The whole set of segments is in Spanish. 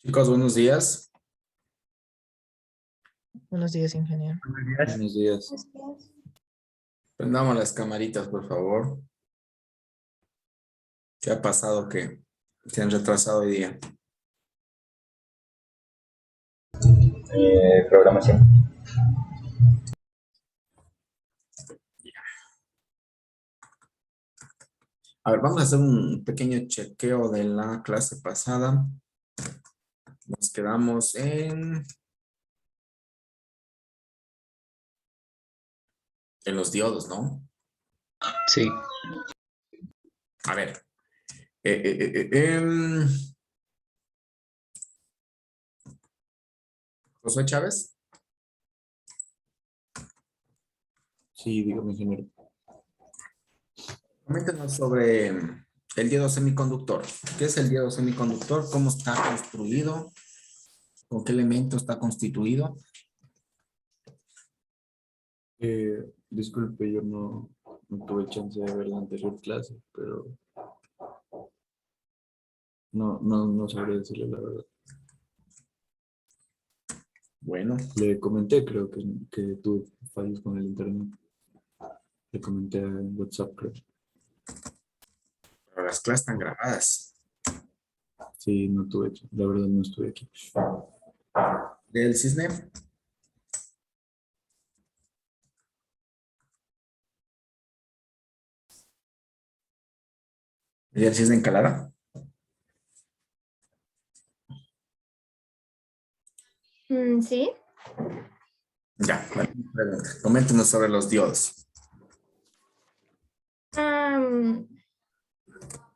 Chicos, buenos días. Buenos días, ingeniero. Buenos días. Prendamos las camaritas, por favor. ¿Qué ha pasado que se han retrasado hoy día? Programación. A ver, vamos a hacer un pequeño chequeo de la clase pasada. Nos quedamos en los diodos, ¿no? Sí. A ver. eh, eh, eh, eh, em, Josué Chávez. Sí, dígame, ingeniero. Coméntenos sobre el diodo semiconductor. ¿Qué es el diodo semiconductor? ¿Cómo está construido? ¿Con qué elemento está constituido? Disculpe, yo no tuve chance de ver la anterior clase, pero no sabré decirle la verdad. Bueno, Le comenté, creo que tuve fallos con el internet. Le comenté en WhatsApp, creo. pero las clases están grabadas. Sí, no tuve, la verdad no estuve aquí. Del cisne. ¿Y el cisne en Calara? Sí. Ya, bueno, coméntenos sobre los diodos.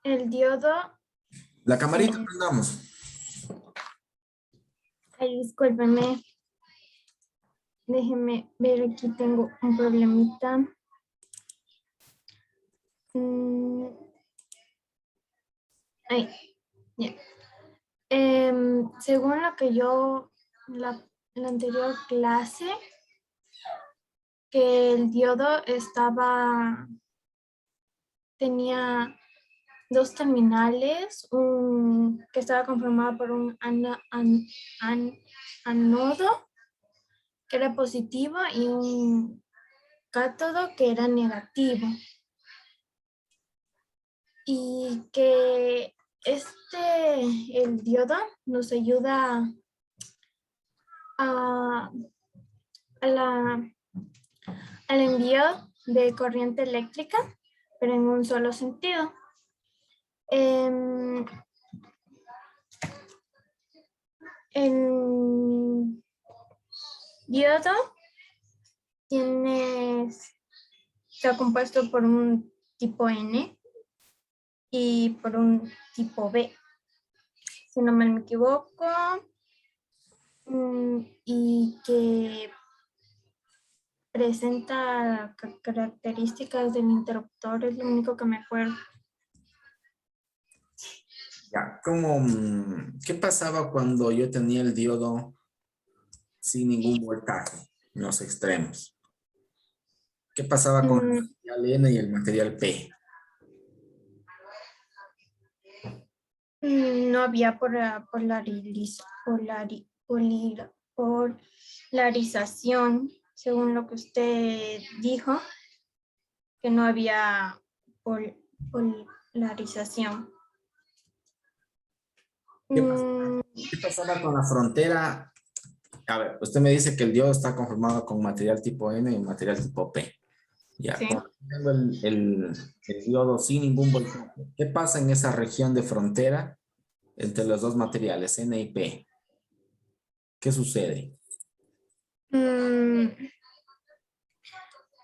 El diodo. La camarita prendamos. Ay, discúlpeme. Déjeme ver, aquí tengo un problemita. Ay, ya. Según lo que yo, la anterior clase, que el diodo tenía dos terminales, que estaba conformado por un anodo, que era positivo, y un cátodo, que era negativo. Y que el diodo nos ayuda a, al envío de corriente eléctrica, pero en un solo sentido. El diodo está compuesto por un tipo N y por un tipo B, si no mal me equivoco, y que presenta características del interruptor, es lo único que me acuerdo. Ya, ¿qué pasaba cuando yo tenía el diodo sin ningún voltaje en los extremos? ¿Qué pasaba con el material N y el material P? No había polarización, según lo que usted dijo, que no había polarización. ¿Qué pasaba con la frontera? A ver, usted me dice que el diodo está conformado con material tipo N y material tipo P. Ya, Sí. cuando tengo el diodo sin ningún voltaje, ¿qué pasa en esa región de frontera entre los dos materiales, N y P? ¿Qué sucede?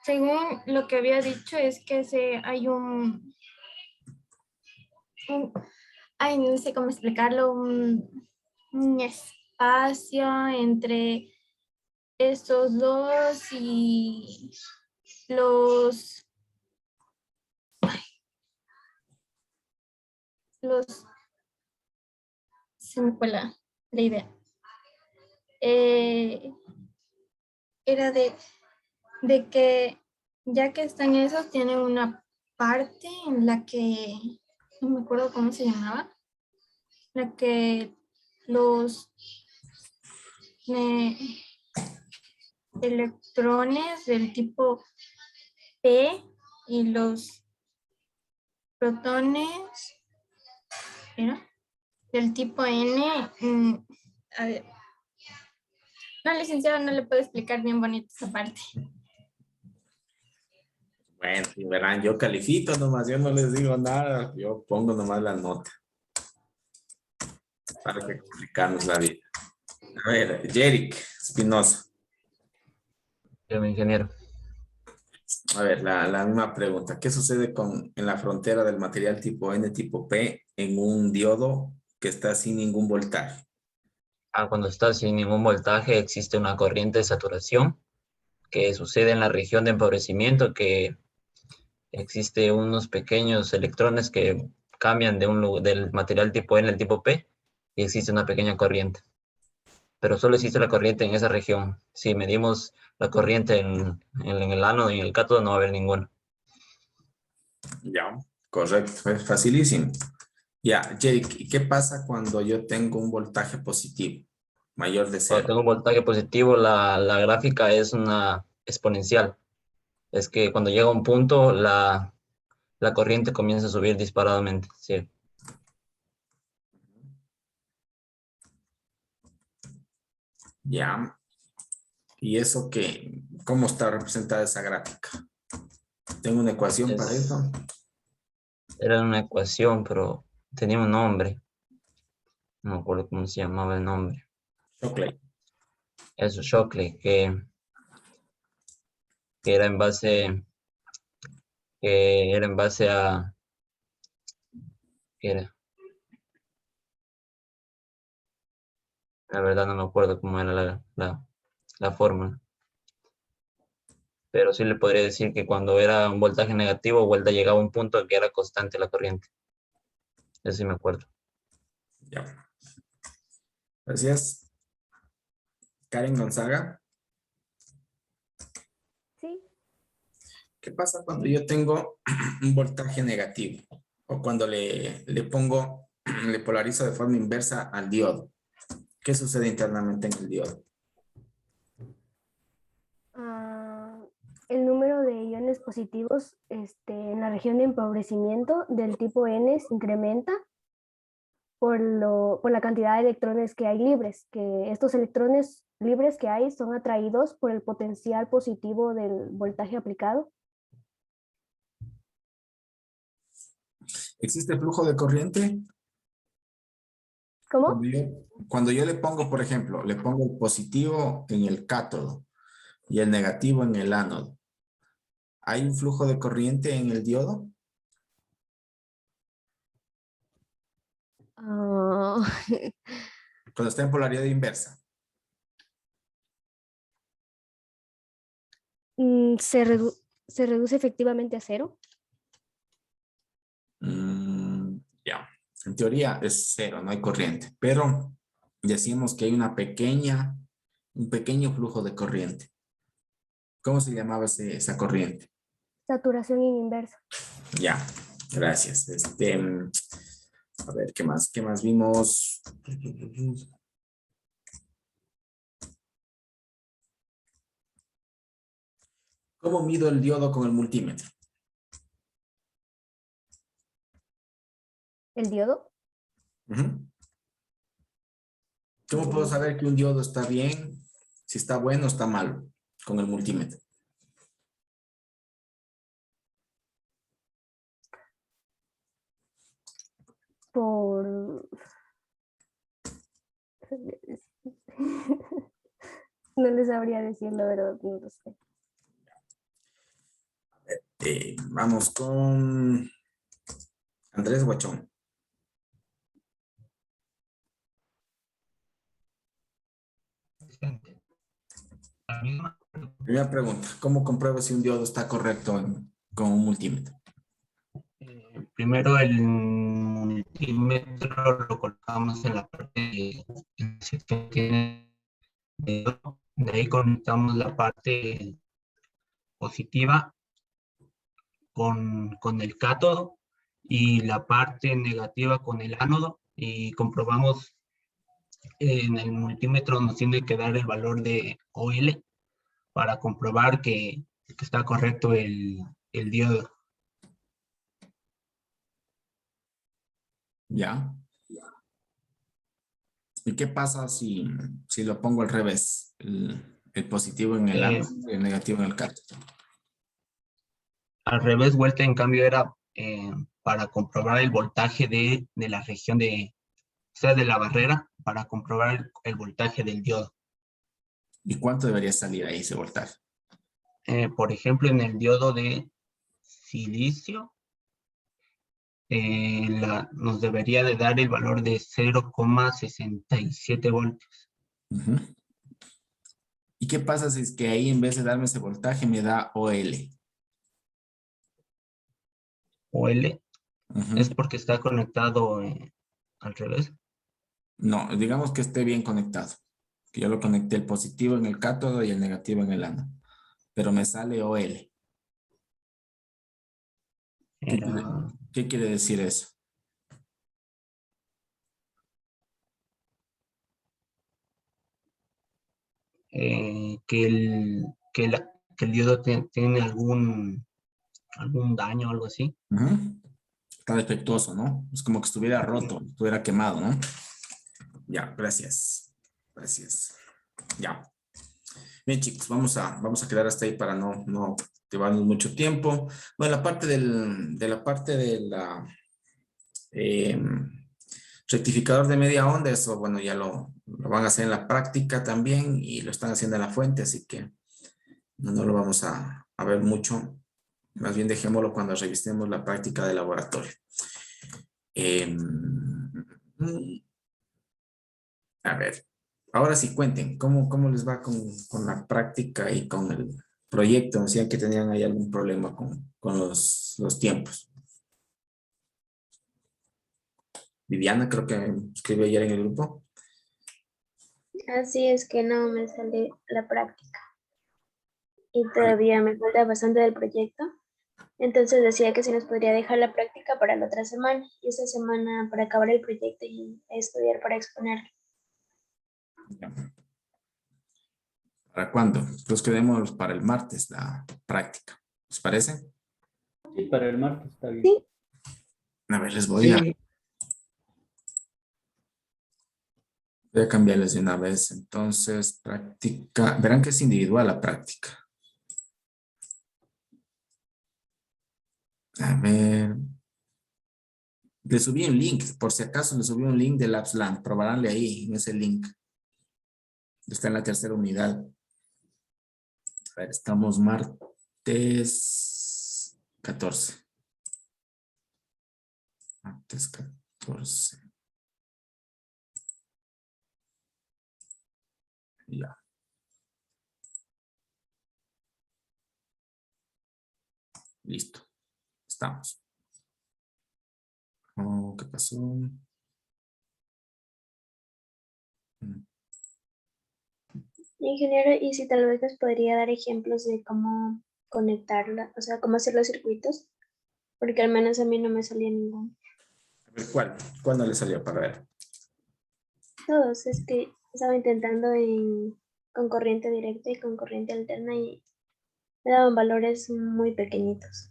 Según lo que había dicho, es que hay ay, no sé cómo explicarlo, un espacio entre estos dos, y los se me fue la idea. Era de que ya que están esos, tienen una parte en la que, no me acuerdo cómo se llamaba, la que los electrones del tipo P y los protones, ¿era? Del tipo N. A ver. No, licenciado, no le puedo explicar bien bonito esa parte. Bueno, y verán, yo califico nomás, yo no les digo nada, yo pongo nomás la nota. Para que complicarnos la vida. A ver, Jerick Espinosa. Yo, mi ingeniero. A ver, la misma pregunta. ¿Qué sucede en la frontera del material tipo N, tipo P en un diodo que está sin ningún voltaje? Cuando está sin ningún voltaje existe una corriente de saturación que sucede en la región de empobrecimiento, que existe unos pequeños electrones que cambian del material tipo N al tipo P y existe una pequeña corriente. Pero solo existe la corriente en esa región. Si medimos la corriente en el ánodo y en el cátodo no va a haber ninguna. Ya, correcto, es facilísimo. Ya, Jerick, ¿y qué pasa cuando yo tengo un voltaje positivo, mayor de Cuando cero? tengo un voltaje positivo, la gráfica es una exponencial. Es que cuando llega a un punto, la corriente comienza a subir disparadamente. Sí. Ya, ¿y eso qué? ¿Cómo está representada esa gráfica? ¿Tengo una ecuación para eso? Era una ecuación, pero tenía un nombre. No me acuerdo cómo se llamaba el nombre. Shockley. Eso, Shockley, que era en base, que era en base a, ¿qué era? La verdad no me acuerdo cómo era la fórmula. Pero sí le podría decir que cuando era un voltaje negativo, vuelta llegaba a un punto en que era constante la corriente. Eso sí me acuerdo. Ya. Gracias. Karen Gonzaga. Sí. ¿Qué pasa cuando yo tengo un voltaje negativo? O cuando le pongo, le polarizo de forma inversa al diodo. ¿Qué sucede internamente en el diodo? El número de iones positivos en la región de empobrecimiento del tipo N se incrementa por la cantidad de electrones que hay libres, que estos electrones libres que hay son atraídos por el potencial positivo del voltaje aplicado. ¿Existe flujo de corriente? ¿Cómo? Cuando yo le pongo, por ejemplo, le pongo el positivo en el cátodo y el negativo en el ánodo, ¿hay un flujo de corriente en el diodo? Ah, Cuando está en polaridad inversa. se reduce efectivamente a cero. Ya, en teoría es cero, no hay corriente, pero decimos que hay un pequeño flujo de corriente. ¿Cómo se llamaba esa corriente? Saturación inversa. Ya, gracias. A ver, ¿qué más? ¿Qué más vimos? ¿Cómo mido el diodo con el multímetro? ¿El diodo? Ujú. ¿Cómo puedo saber que un diodo está bien, si está bueno o está malo con el multímetro? Por... No les sabría decir la verdad, no lo sé. Vamos con Andrés Guachón. Primera pregunta, ¿cómo compruebo si un diodo está correcto con un multímetro? Primero el multímetro lo colocamos en la parte que tiene de ahí conectamos la parte positiva con el cátodo y la parte negativa con el ánodo y comprobamos en el multímetro nos tiene que dar el valor de OL para comprobar que está correcto el diodo. ¿Ya? ¿Y qué pasa si lo pongo al revés? El positivo en el Eh, ánodo y el negativo en el cátodo. Al revés, vuelta en cambio era para comprobar el voltaje de la región o sea, de la barrera, para comprobar el voltaje del diodo. ¿Y cuánto debería salir ahí ese voltaje? Por ejemplo, en el diodo de silicio, nos debería de dar el valor de 0,67 voltios. Ujú. ¿Y qué pasa si es que ahí en vez de darme ese voltaje me da OL? OL Ujú. es porque está conectado al revés. No, digamos que esté bien conectado. Que yo lo conecté el positivo en el cátodo y el negativo en el ánodo. Pero me sale OL. ¿Qué Era quiere, qué quiere decir eso? que el diodo tiene algún daño o algo así. Ujú. Está defectuoso, ¿no? Es como que estuviera roto, estuviera quemado, ¿no? Ya, gracias. Gracias. Ya. Bien, chicos, vamos a quedar hasta ahí para no llevarnos mucho tiempo. Bueno, de la parte de la eh, rectificador de media onda, eso, bueno, ya lo van a hacer en la práctica también y lo están haciendo en la fuente, así que no lo vamos a ver mucho. Más bien dejémoslo cuando revisemos la práctica de laboratorio. Eh, a ver, ahora sí cuenten, ¿cómo les va con la práctica y con el proyecto? Decían que tenían ahí algún problema con los tiempos. Viviana, creo que escribió ayer en el grupo. Así es que no me sale la práctica y todavía me falta bastante del proyecto. Entonces decía que se nos podría dejar la práctica para la otra semana y esta semana para acabar el proyecto y estudiar para exponerlo. ¿Para cuándo? Los quedemos para el martes la práctica. ¿Les parece? Sí, para el martes está bien. Sí. A ver, voy a cambiarles de una vez. Entonces, práctica. Verán que es individual la práctica. A ver. Le subí un link, por si acaso le subí un link de LabsLang. Probaránle ahí, en ese link. Está en la tercera unidad. A ver, estamos martes 14. Martes 14. Ya. Listo. Estamos. Oh, ¿qué pasó? Ingeniero, y si tal vez nos podría dar ejemplos de cómo conectarla, o sea, cómo hacer los circuitos, porque al menos a mí no me salía ninguno. A ver, ¿cuál? ¿Cuándo le salió para ver? Todos, es que estaba intentando con corriente directa y con corriente alterna y me daban valores muy pequeñitos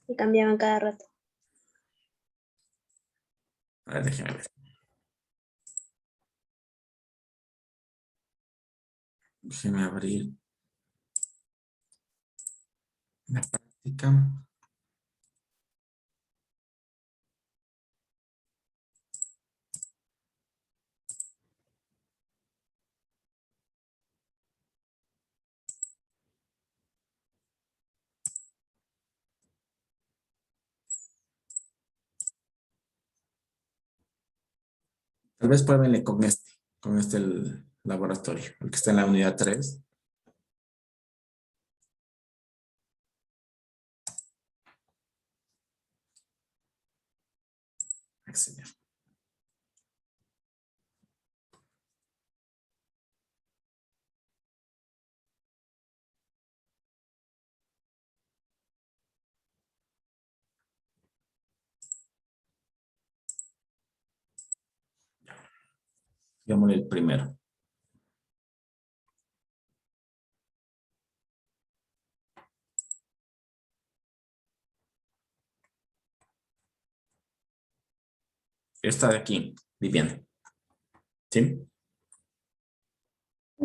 y cambiaban cada rato. A ver, déjeme ver. Déjeme abrir la práctica. Tal vez pruébenle con este el laboratorio, el que está en la unidad 3. Excelente. Digámosle el primero. Esta de aquí, Viviana. ¿Sí?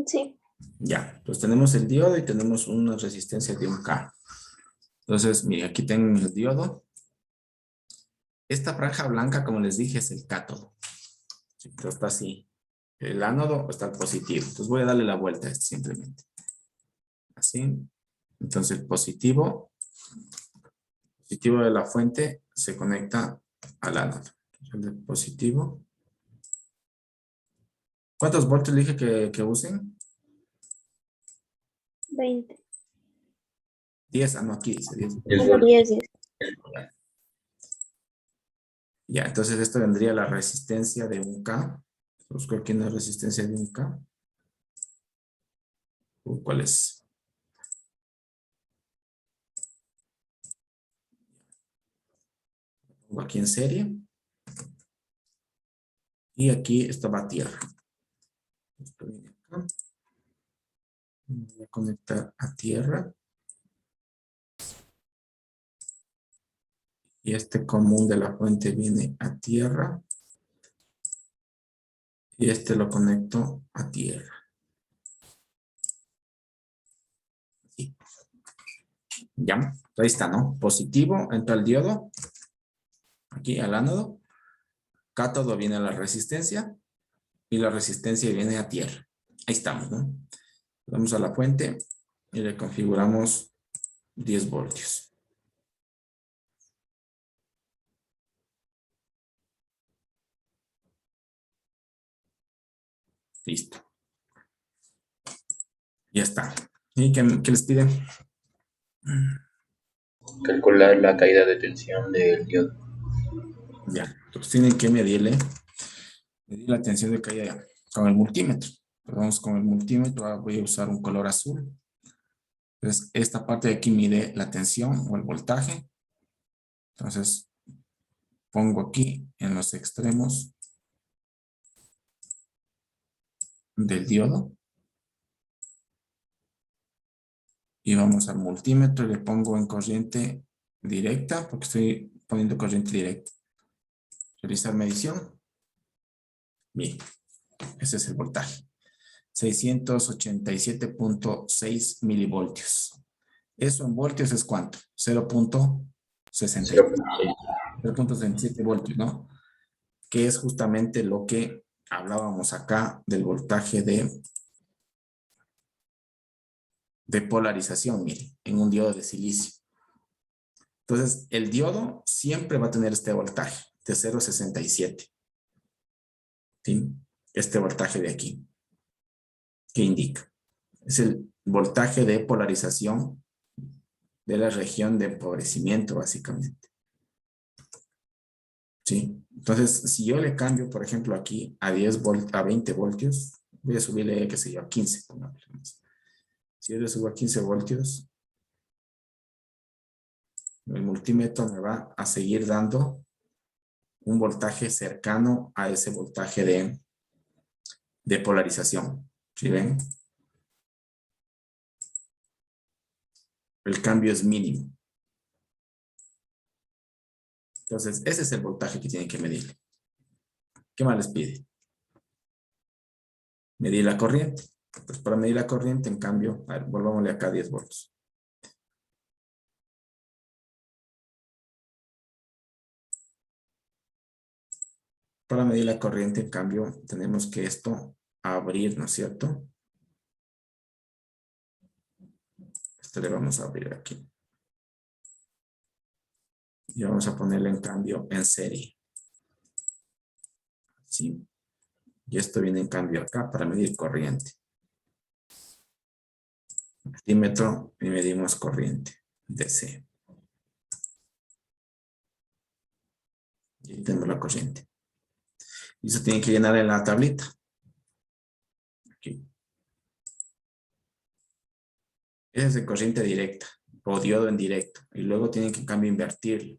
Sí. Ya, entonces tenemos el diodo y tenemos una resistencia de 1K. Entonces, mire, aquí tengo el diodo. Esta franja blanca, como les dije, es el cátodo. Sí, entonces está así. El ánodo está el positivo. Entonces voy a darle la vuelta a esto simplemente. Así. Entonces el positivo de la fuente se conecta al ánodo. El positivo. ¿Cuántos voltios le dije que usen? 20. 10, no, aquí dice 10. 10, 10. Ya, entonces esto vendría la resistencia de 1K. Busco aquí una resistencia de 1K. ¿Cuál es? Pongo aquí en serie. Y aquí esto va a tierra. Esto viene acá. Voy a conectar a tierra. Y este común de la fuente viene a tierra. Y este lo conecto a tierra. Así. Ya, ahí está, ¿no? Positivo entra el diodo. Aquí al ánodo. Cátodo viene a la resistencia. Y la resistencia viene a tierra. Ahí estamos, ¿no? Vamos a la fuente y le configuramos 10 voltios. Listo. Ya está. ¿Y qué les piden? Calcular la caída de tensión del diodo. Ya. Entonces tienen que medir la tensión de caída con el multímetro. Vamos con el multímetro. Voy a usar un color azul. Entonces, esta parte de aquí mide la tensión o el voltaje. Entonces, pongo aquí en los extremos del diodo. Y vamos al multímetro y le pongo en corriente directa, porque estoy poniendo corriente directa. Realizar medición. Bien, ese es el voltaje. 687.6 milivoltios. Eso en voltios es ¿cuánto? 0.67 voltios, ¿no? Que es justamente lo que hablábamos acá del voltaje de polarización, mire, en un diodo de silicio. Entonces, el diodo siempre va a tener este voltaje de 0.67. ¿Sí? Este voltaje de aquí. ¿Qué indica? Es el voltaje de polarización de la región de empobrecimiento, básicamente. ¿Sí? Entonces, si yo le cambio, por ejemplo, aquí a 20 voltios, voy a subirle, qué sé yo, a 15. Si yo le subo a 15 voltios, el multímetro me va a seguir dando un voltaje cercano a ese voltaje de polarización. ¿Sí ven? El cambio es mínimo. Entonces, ese es el voltaje que tienen que medir. ¿Qué más les pide? Medir la corriente. Pues para medir la corriente, en cambio, a ver, volvámosle acá a 10 volts. Para medir la corriente, en cambio, tenemos que esto abrir, ¿no es cierto? Esto le vamos a abrir aquí. Y vamos a ponerle, en cambio, en serie. ¿Sí? Y esto viene, en cambio, acá para medir corriente. Multímetro y medimos corriente DC. Y ahí tenemos la corriente. Y eso tiene que llenar en la tablita. Aquí. Esa es de corriente directa o diodo en directo. Y luego tienen que, en cambio, invertirlo.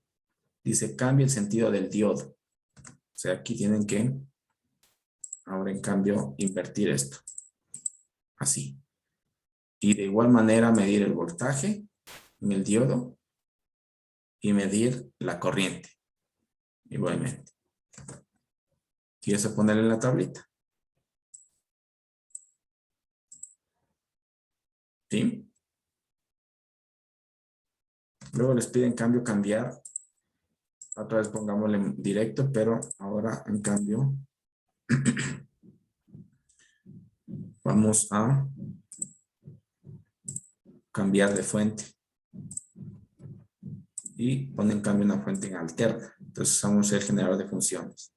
Dice, cambia el sentido del diodo. O sea, aquí tienen que ahora en cambio invertir esto. Así. Y de igual manera medir el voltaje en el diodo y medir la corriente. Igualmente. Y eso ponerlo en la tablita. ¿Sí? Luego les piden en cambio cambiar. Otra vez pongámosle en directo, pero ahora en cambio vamos a cambiar de fuente. Y pone en cambio una fuente en alterna. Entonces usamos el generador de funciones.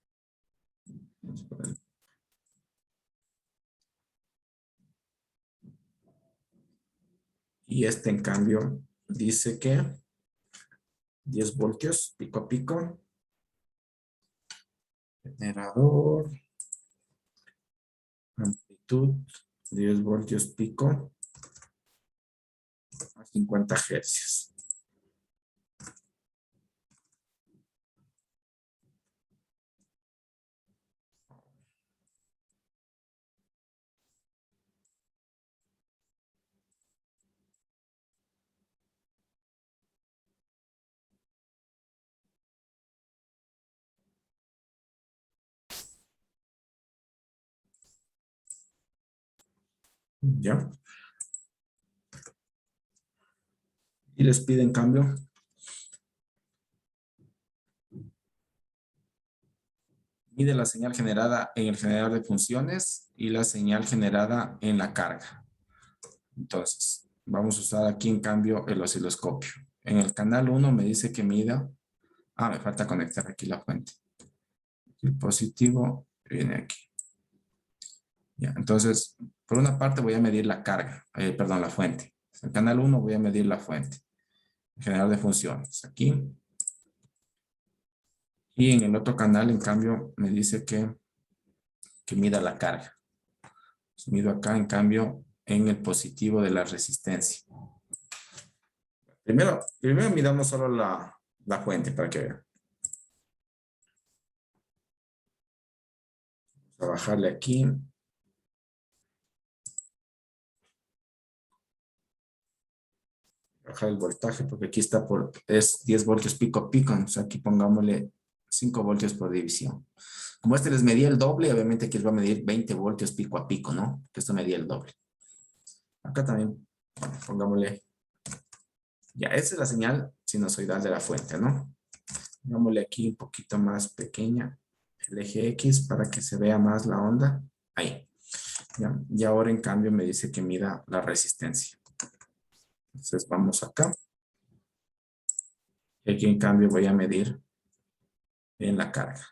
Y este en cambio dice que 10 voltios pico a pico. Generador. Amplitud 10 voltios pico a 50 hercios. ¿Ya? Y les pide en cambio mide la señal generada en el generador de funciones y la señal generada en la carga. Entonces, vamos a usar aquí en cambio el osciloscopio. En el canal 1 me dice que mida. Me falta conectar aquí la fuente. El positivo viene aquí. Ya, entonces, por una parte voy a medir la carga, perdón, la fuente. En el canal 1 voy a medir la fuente. El generador de funciones, aquí. Y en el otro canal, en cambio, me dice que mida la carga. Entonces, mido acá, en cambio, en el positivo de la resistencia. Primero midamos solo la fuente para que vean. Vamos a bajarle aquí. Bajar el voltaje porque aquí está es 10 voltios pico a pico. Entonces aquí pongámosle 5 voltios por división. Como este les medía el doble, obviamente aquí les va a medir 20 voltios pico a pico, ¿no? Que esto medía el doble. Acá también, bueno, pongámosle. Ya, esa es la señal sinusoidal de la fuente, ¿no? Pongámosle aquí un poquito más pequeña el eje X para que se vea más la onda. Ahí. Ya, y ahora en cambio me dice que mida la resistencia. Entonces vamos acá. Y aquí en cambio voy a medir en la carga.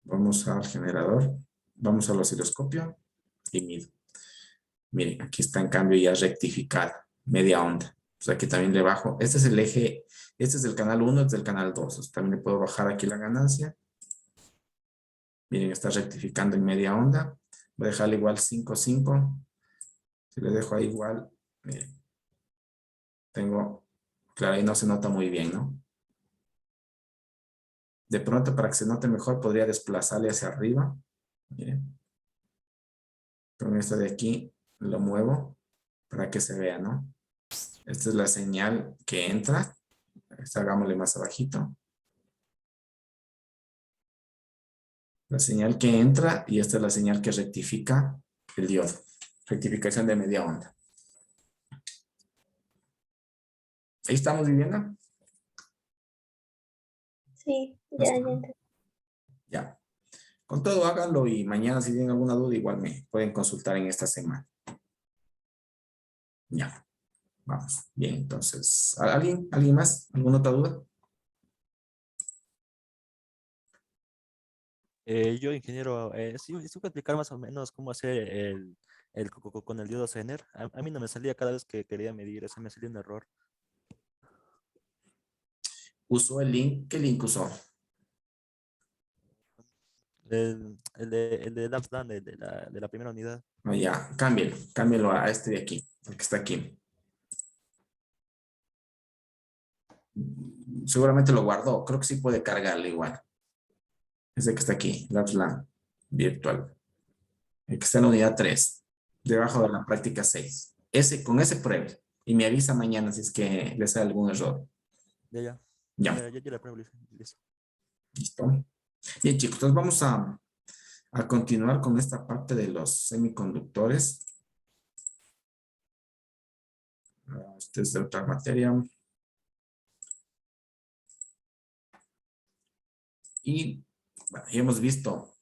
Vamos al generador. Vamos al osciloscopio y mido. Miren, aquí está en cambio ya rectificada, media onda. Pues aquí también le bajo. Este es el eje, este es el canal 1, este es el canal 2. Entonces también le puedo bajar aquí la ganancia. Miren, está rectificando en media onda. Voy a dejarle igual 5,5. Si le dejo ahí igual, miren. Claro, ahí no se nota muy bien, ¿no? De pronto, para que se note mejor, podría desplazarle hacia arriba. Miren. Con esto de aquí lo muevo para que se vea, ¿no? Esta es la señal que entra. Hagámosle más abajito. La señal que entra y esta es la señal que rectifica el diodo. Rectificación de media onda. ¿Ahí estamos viviendo? Sí, ya entendí. Ya. Con todo háganlo y mañana si tienen alguna duda igual me pueden consultar en esta semana. Ya. Vamos. Bien, entonces. ¿Alguien más? ¿Alguna otra duda? Yo, ingeniero, sí puedo explicar más o menos cómo hacer con el diodo Zener. A mí no me salía cada vez que quería medir, eso me salía un error. ¿Usó el link? ¿Qué link usó? El de Lapsland, de la primera unidad. Ya, cámbielo a este de aquí, el que está aquí. seguramente lo guardó. Creo que sí puede cargarle igual. Ese que está aquí, LabsLAN virtual. El que está en la unidad 3, debajo de la práctica 6. Con ese pruebe. Y me avisa mañana si es que le sale algún error. Ya. Ya, Ya la pruebo, listo. listo. Bien, chicos, entonces vamos a continuar con esta parte de los semiconductores. Este es de otra materia. Y bueno, ya hemos visto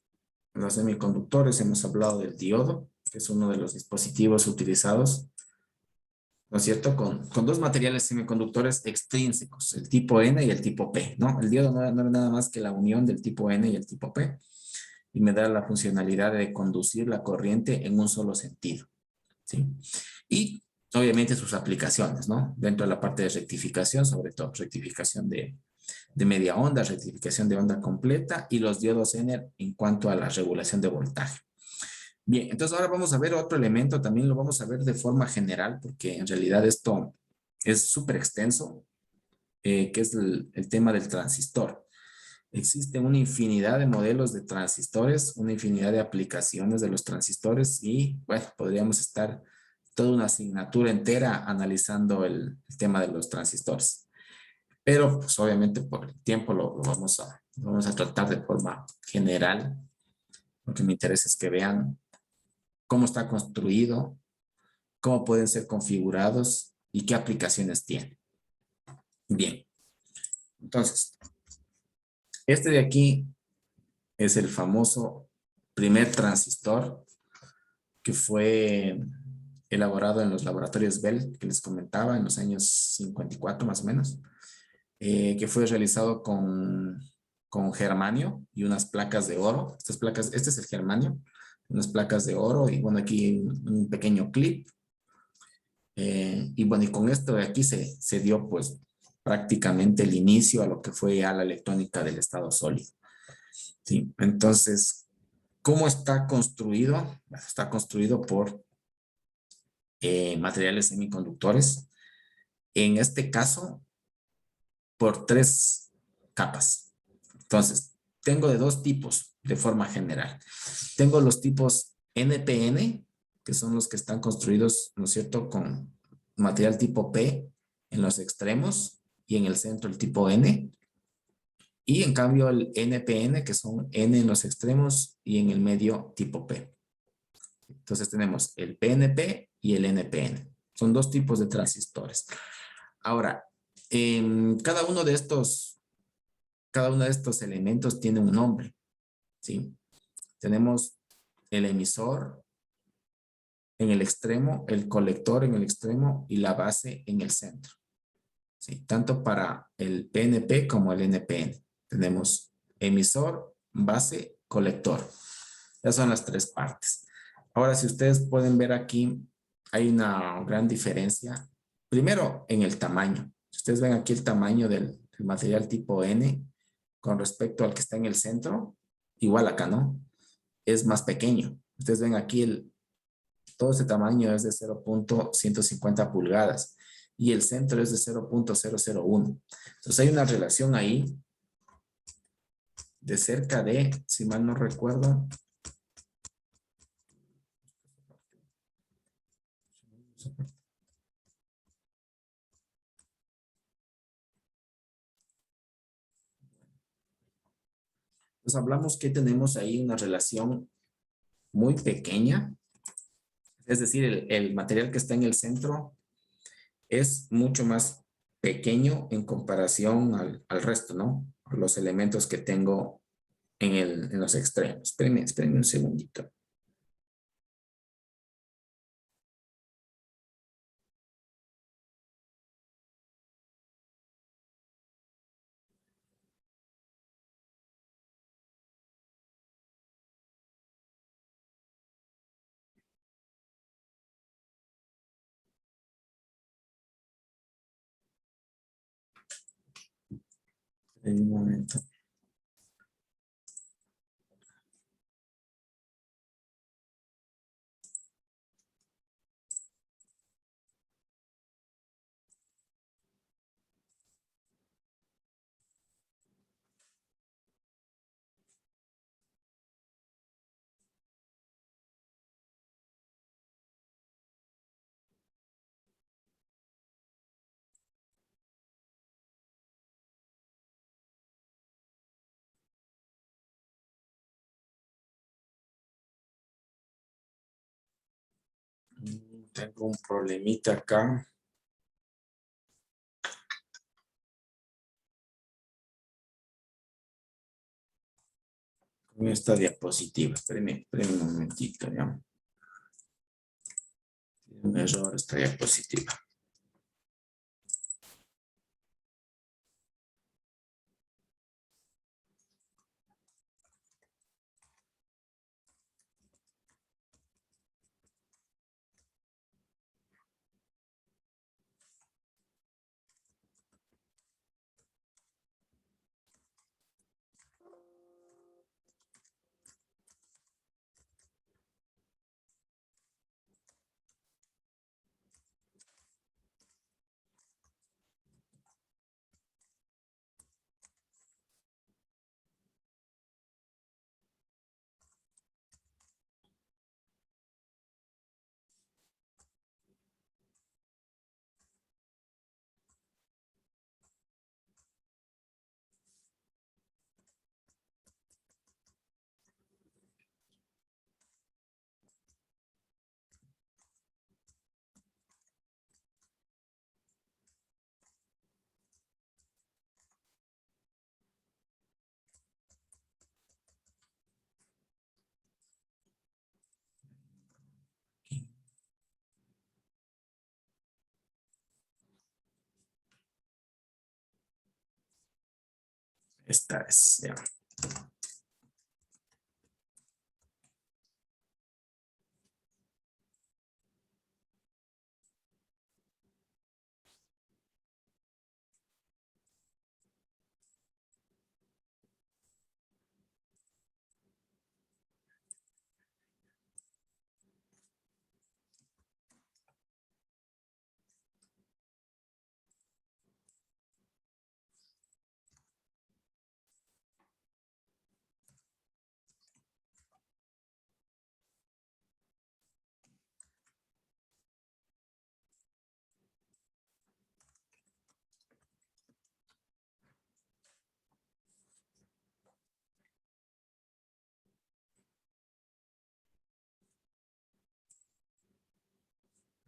los semiconductores, hemos hablado del diodo, que es uno de los dispositivos utilizados, ¿no es cierto? Con dos materiales semiconductores extrínsecos, el tipo N y el tipo P, ¿no? El diodo no es nada más que la unión del tipo N y el tipo P, y me da la funcionalidad de conducir la corriente en un solo sentido, ¿sí? Y obviamente sus aplicaciones, ¿no? Dentro de la parte de rectificación, sobre todo rectificación de media onda, rectificación de onda completa y los diodos Zener en cuanto a la regulación de voltaje. Bien, entonces ahora vamos a ver otro elemento, también lo vamos a ver de forma general, porque en realidad esto es súper extenso, que es el tema del transistor. Existe una infinidad de modelos de transistores, una infinidad de aplicaciones de los transistores y, bueno, podríamos estar toda una asignatura entera analizando el tema de los transistores. Pero, pues, obviamente, por el tiempo lo vamos a tratar de forma general. Lo que me interesa es que vean cómo está construido, cómo pueden ser configurados y qué aplicaciones tiene. Bien, entonces, este de aquí es el famoso primer transistor que fue elaborado en los laboratorios Bell, que les comentaba, en los años 54 más o menos, que fue realizado con germanio y unas placas de oro. Estas placas, este es el germanio, unas placas de oro y bueno, aquí un pequeño clip. Y bueno, y con esto de aquí se dio pues prácticamente el inicio a lo que fue ya la electrónica del estado sólido. ¿Sí? Entonces, ¿cómo está construido? Está construido por materiales semiconductores. En este caso, por 3 capas. Entonces, tengo de 2 tipos de forma general. Tengo los tipos NPN, que son los que están construidos, ¿no es cierto?, con material tipo P en los extremos y en el centro el tipo N. Y en cambio el NPN, que son N en los extremos y en el medio tipo P. Entonces tenemos el PNP y el NPN. Son 2 tipos de transistores. Ahora, cada uno de estos elementos tiene un nombre, ¿sí? Tenemos el emisor en el extremo, el colector en el extremo y la base en el centro, ¿sí? Tanto para el PNP como el NPN. Tenemos emisor, base, colector. Esas son las 3 partes. Ahora, si ustedes pueden ver aquí, hay una gran diferencia. Primero, en el tamaño. Si ustedes ven aquí el tamaño del material tipo N con respecto al que está en el centro, igual acá, ¿no? Es más pequeño. Ustedes ven aquí todo este tamaño es de 0.150 pulgadas y el centro es de 0.001. Entonces hay una relación ahí de cerca de, si mal no recuerdo, pues hablamos que tenemos ahí una relación muy pequeña, es decir, el material que está en el centro es mucho más pequeño en comparación al resto, ¿no? Los elementos que tengo en los extremos. Espérenme un segundito. En un momento. Tengo un problemita acá. Con esta diapositiva. Espérenme un momentito, ya. Tiene un error esta diapositiva. Esta es, ya.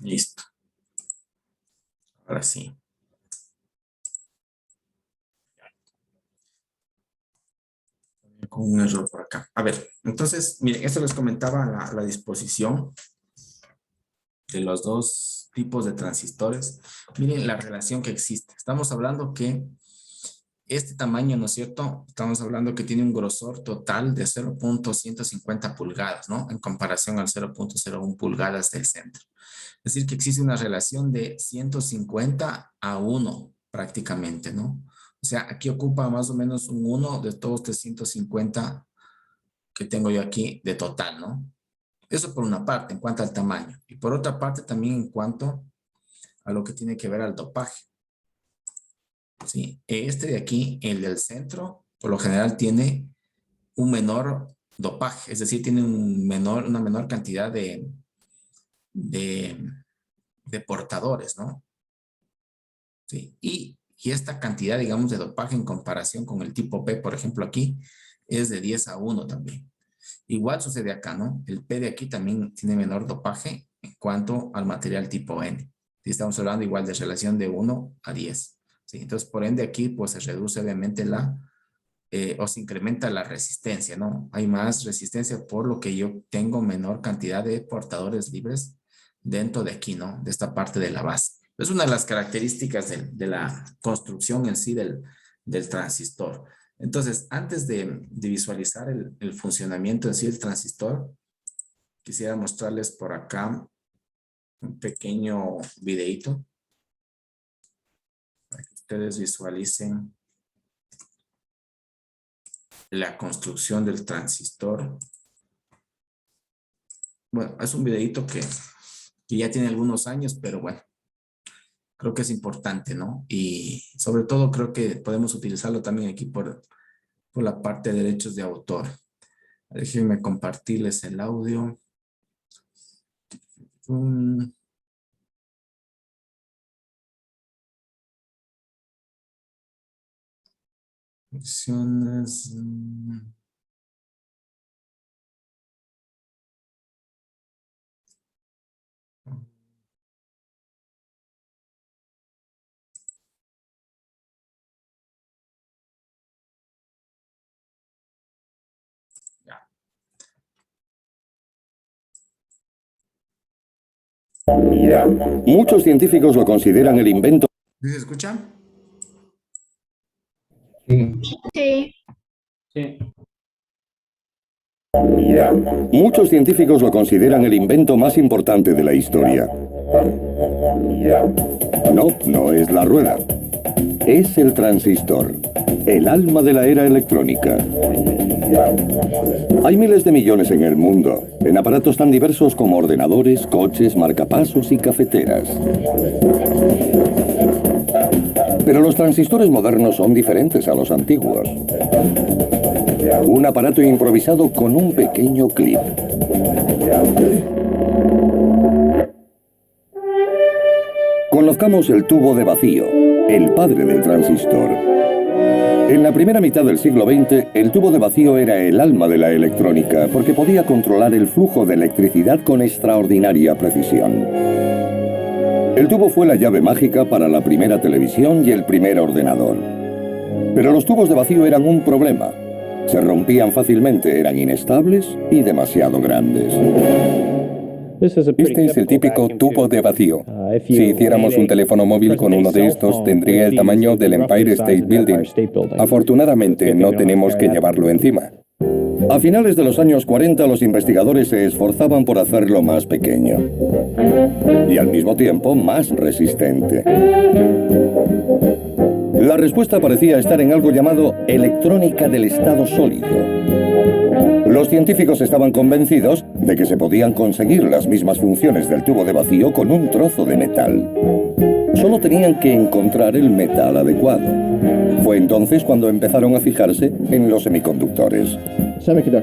Listo. Ahora sí. Con un error por acá. A ver, entonces, miren, esto les comentaba la disposición de los dos tipos de transistores. Miren la relación que existe. Estamos hablando que este tamaño, ¿no es cierto? Estamos hablando que tiene un grosor total de 0.150 pulgadas, ¿no? En comparación al 0.01 pulgadas del centro. Es decir, que existe una relación de 150 a 1 prácticamente, ¿no? O sea, aquí ocupa más o menos un 1 de todos estos 150 que tengo yo aquí de total, ¿no? Eso por una parte, en cuanto al tamaño. Y por otra parte, también en cuanto a lo que tiene que ver al dopaje. ¿Sí? Este de aquí, el del centro, por lo general tiene un menor dopaje, es decir, tiene una menor cantidad de, de portadores, ¿no? Sí. Y esta cantidad, digamos, de dopaje en comparación con el tipo P, por ejemplo, aquí, es de 10 a 1 también. Igual sucede acá, ¿no? El P de aquí también tiene menor dopaje en cuanto al material tipo N. Si estamos hablando igual de relación de 1 a 10. ¿Sí? Entonces, por ende, aquí pues se reduce obviamente o se incrementa la resistencia, ¿no? Hay más resistencia por lo que yo tengo menor cantidad de portadores libres dentro de aquí, ¿no? De esta parte de la base. Es una de las características de la construcción en sí del transistor. Entonces, antes de visualizar el funcionamiento en sí del transistor, quisiera mostrarles por acá un pequeño videito para que ustedes visualicen la construcción del transistor. Bueno, es un videito que ya tiene algunos años, pero bueno, creo que es importante, ¿no? Y sobre todo creo que podemos utilizarlo también aquí por la parte de derechos de autor. Déjenme compartirles el audio. Opciones. Muchos científicos lo consideran el invento. ¿Sí se escucha? Sí. Sí. Muchos científicos lo consideran el invento más importante de la historia. No, no es la rueda. Es el transistor, el alma de la era electrónica. Hay miles de millones en el mundo, en aparatos tan diversos como ordenadores, coches, marcapasos y cafeteras. Pero los transistores modernos son diferentes a los antiguos. Un aparato improvisado con un pequeño clip. Conozcamos el tubo de vacío, el padre del transistor. En la primera mitad del siglo XX, el tubo de vacío era el alma de la electrónica, porque podía controlar el flujo de electricidad con extraordinaria precisión. El tubo fue la llave mágica para la primera televisión y el primer ordenador. Pero los tubos de vacío eran un problema. Se rompían fácilmente, eran inestables y demasiado grandes. Este es el típico tubo de vacío. Si hiciéramos un teléfono móvil con uno de estos, tendría el tamaño del Empire State Building. Afortunadamente, no tenemos que llevarlo encima. A finales de los años 40, los investigadores se esforzaban por hacerlo más pequeño y al mismo tiempo más resistente. La respuesta parecía estar en algo llamado electrónica del estado sólido. Los científicos estaban convencidos de que se podían conseguir las mismas funciones del tubo de vacío con un trozo de metal. Solo tenían que encontrar el metal adecuado. Fue entonces cuando empezaron a fijarse en los semiconductores.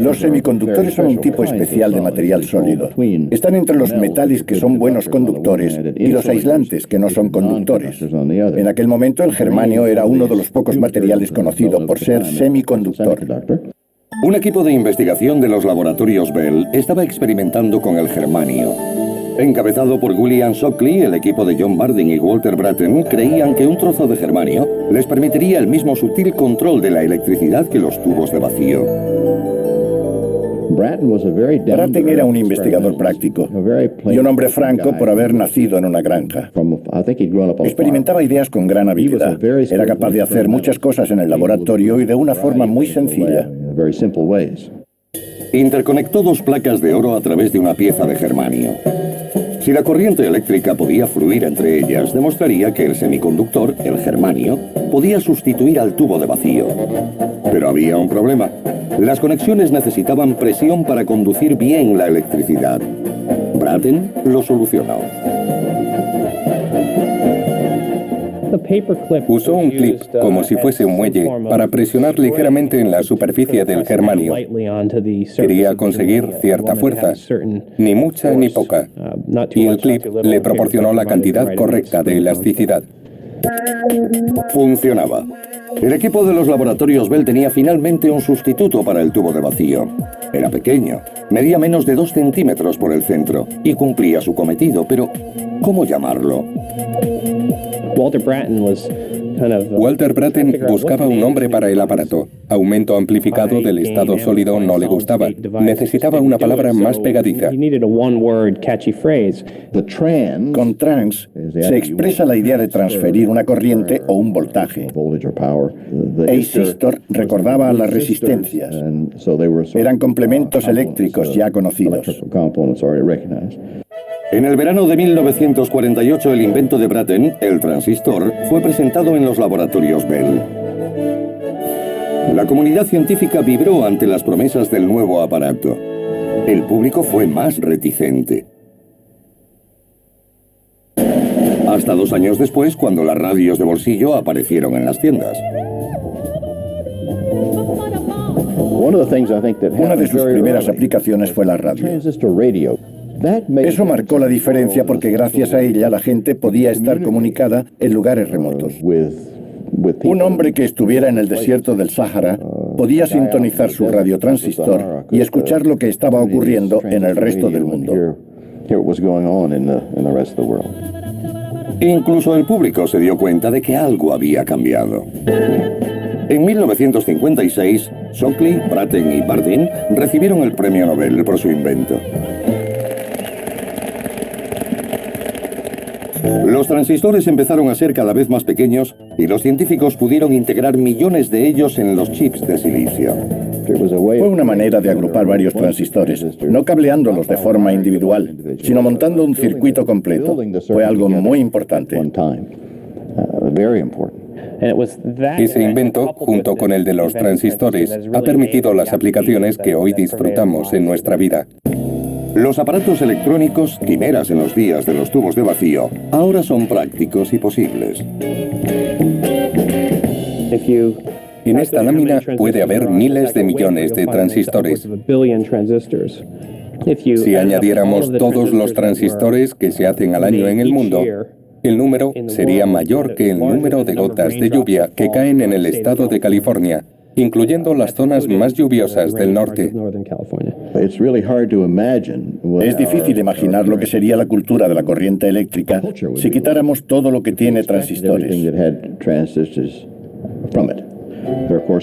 Los semiconductores son un tipo especial de material sólido. Están entre los metales que son buenos conductores y los aislantes que no son conductores. En aquel momento el germanio era uno de los pocos materiales conocidos por ser semiconductor. Un equipo de investigación de los laboratorios Bell estaba experimentando con el germanio. Encabezado por William Shockley, el equipo de John Bardeen y Walter Brattain creían que un trozo de germanio les permitiría el mismo sutil control de la electricidad que los tubos de vacío. Brattain era un investigador práctico y un hombre franco por haber nacido en una granja. Experimentaba ideas con gran habilidad. Era capaz de hacer muchas cosas en el laboratorio y de una forma muy sencilla. Interconectó dos placas de oro a través de una pieza de germanio. Si la corriente eléctrica podía fluir entre ellas, demostraría que el semiconductor, el germanio, podía sustituir al tubo de vacío. Pero había un problema. Las conexiones necesitaban presión para conducir bien la electricidad. Brattain lo solucionó. Usó un clip, como si fuese un muelle, para presionar ligeramente en la superficie del germanio. Quería conseguir cierta fuerza, ni mucha ni poca, y el clip le proporcionó la cantidad correcta de elasticidad. Funcionaba. El equipo de los laboratorios Bell tenía finalmente un sustituto para el tubo de vacío. Era pequeño, medía menos de 2 centímetros por el centro y cumplía su cometido, pero ¿cómo llamarlo? Walter Brattain buscaba un nombre para el aparato. Aumento amplificado del estado sólido no le gustaba. Necesitaba una palabra más pegadiza. Con trans se expresa la idea de transferir una corriente o un voltaje. Asistor recordaba a las resistencias. Eran complementos eléctricos ya conocidos. En el verano de 1948, el invento de Brattain, el transistor, fue presentado en los laboratorios Bell. La comunidad científica vibró ante las promesas del nuevo aparato. El público fue más reticente. Hasta 2 años después, cuando las radios de bolsillo aparecieron en las tiendas. Una de sus primeras aplicaciones fue la radio. Eso marcó la diferencia porque gracias a ella la gente podía estar comunicada en lugares remotos. Un hombre que estuviera en el desierto del Sáhara podía sintonizar su radiotransistor y escuchar lo que estaba ocurriendo en el resto del mundo. Incluso el público se dio cuenta de que algo había cambiado. En 1956, Shockley, Brattain y Bardeen recibieron el premio Nobel por su invento. Los transistores empezaron a ser cada vez más pequeños y los científicos pudieron integrar millones de ellos en los chips de silicio. Fue una manera de agrupar varios transistores, no cableándolos de forma individual, sino montando un circuito completo. Fue algo muy importante. Ese invento, junto con el de los transistores, ha permitido las aplicaciones que hoy disfrutamos en nuestra vida. Los aparatos electrónicos, quimeras en los días de los tubos de vacío, ahora son prácticos y posibles. En esta lámina puede haber miles de millones de transistores. Si añadiéramos todos los transistores que se hacen al año en el mundo, el número sería mayor que el número de gotas de lluvia que caen en el estado de California, incluyendo las zonas más lluviosas del norte. Es difícil imaginar lo que sería la cultura de la corriente eléctrica si quitáramos todo lo que tiene transistores.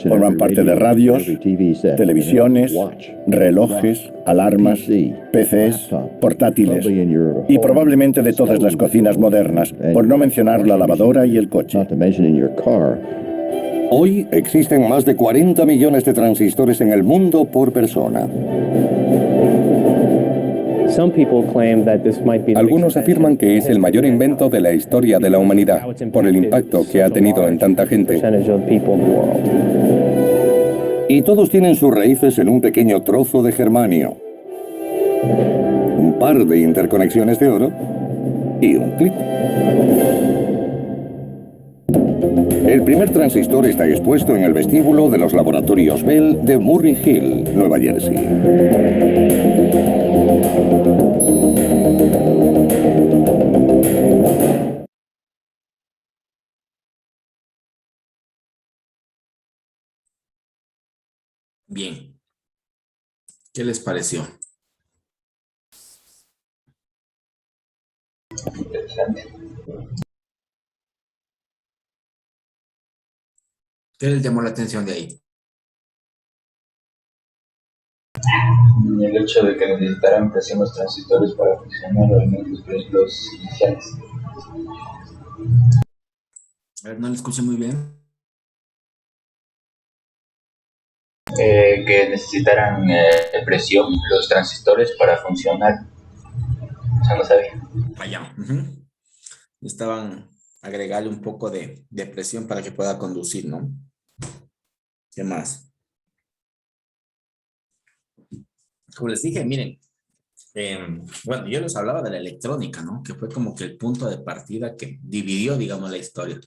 Forman parte de radios, televisiones, relojes, alarmas, PCs, portátiles y probablemente de todas las cocinas modernas, por no mencionar la lavadora y el coche. Hoy existen más de 40 millones de transistores en el mundo por persona. Algunos afirman que es el mayor invento de la historia de la humanidad, por el impacto que ha tenido en tanta gente. Y todos tienen sus raíces en un pequeño trozo de germanio, un par de interconexiones de oro y un clip. El primer transistor está expuesto en el vestíbulo de los laboratorios Bell de Murray Hill, Nueva Jersey. Bien. ¿Qué les pareció? Interesante. ¿Qué les llamó la atención de ahí? El hecho de que necesitaran presión los transistores para funcionar, al menos los iniciales. A ver, no le escuché muy bien. Que necesitaran presión los transistores para funcionar. O sea, no sabía. Allá. Estaban agregarle un poco de presión para que pueda conducir, ¿no? ¿Qué más? Como les dije, miren, bueno, yo les hablaba de la electrónica, ¿no? Que fue como que el punto de partida que dividió, digamos, la historia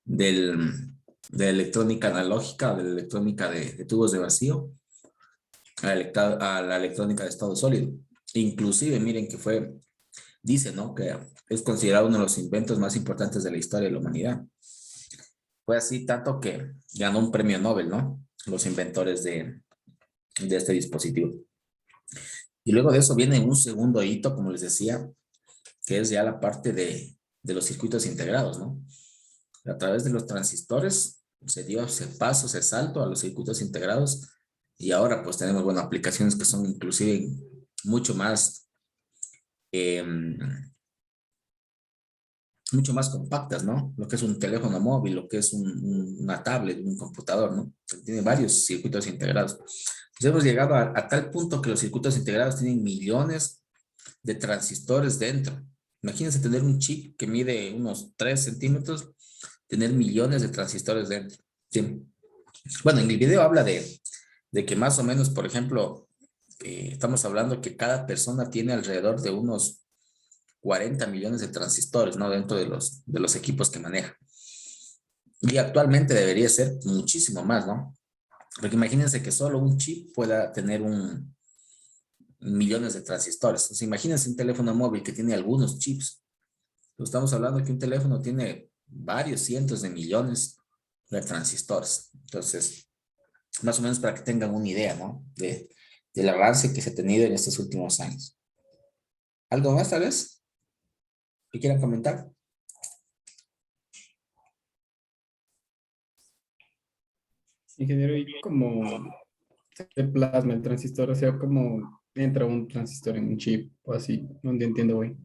de electrónica analógica, de la electrónica de tubos de vacío, a la electrónica de estado sólido. Inclusive, miren que dice, ¿no? Que es considerado uno de los inventos más importantes de la historia de la humanidad. Fue así tanto que ganó un premio Nobel, ¿no? Los inventores de este dispositivo. Y luego de eso viene un segundo hito, como les decía, que es ya la parte de los circuitos integrados, ¿no? A través de los transistores se dio ese paso, ese salto a los circuitos integrados y ahora pues tenemos, bueno, aplicaciones que son inclusive mucho más compactas, ¿no? Lo que es un teléfono móvil, lo que es una tablet, un computador, ¿no? Tiene varios circuitos integrados. Pues hemos llegado a tal punto que los circuitos integrados tienen millones de transistores dentro. Imagínense tener un chip que mide unos 3 centímetros, tener millones de transistores dentro. ¿Sí? Bueno, en el video habla de que más o menos, por ejemplo, estamos hablando que cada persona tiene alrededor de unos 40 millones de transistores, ¿no? Dentro de los equipos que maneja. Y actualmente debería ser muchísimo más, ¿no? Porque imagínense que solo un chip pueda tener millones de transistores. Entonces, imagínense un teléfono móvil que tiene algunos chips. Entonces, estamos hablando que un teléfono tiene varios cientos de millones de transistores. Entonces, más o menos para que tengan una idea, ¿no? Del avance que se ha tenido en estos últimos años. ¿Algo más, tal vez? ¿Qué quieran comentar? Ingeniero, ¿y cómo se plasma el transistor? O sea, ¿cómo entra un transistor en un chip o así? No entiendo, güey.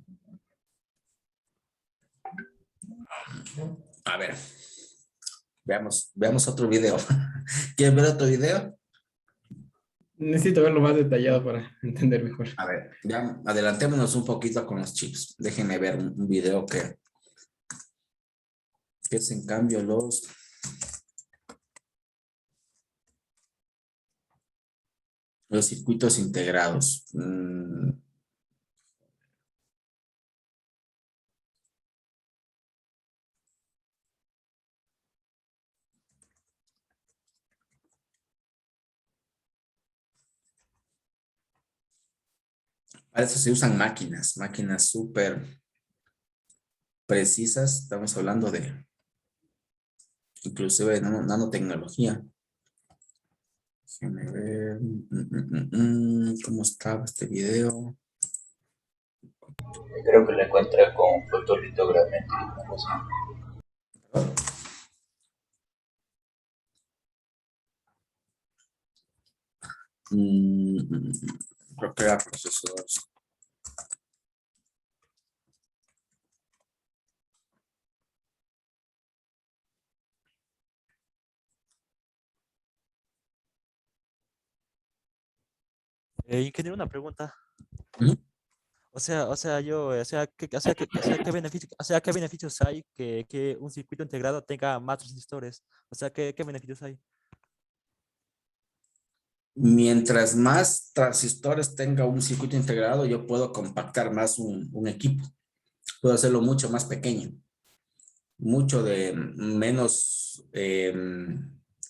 A ver, veamos otro video. ¿Quieres ver otro video? Necesito verlo más detallado para entender mejor. A ver, ya adelantémonos un poquito con los chips. Déjenme ver un video que es en cambio los circuitos integrados. Para eso se usan máquinas súper precisas. Estamos hablando de inclusive de nanotecnología. Déjenme ver cómo estaba este video. Creo que lo encuentra con fotolitografía. Creo que era procesadores. Ingeniero, una pregunta. ¿Qué beneficios hay que un circuito integrado tenga más transistores? O sea, ¿qué beneficios hay? Mientras más transistores tenga un circuito integrado, yo puedo compactar más un equipo. Puedo hacerlo mucho más pequeño. Mucho de menos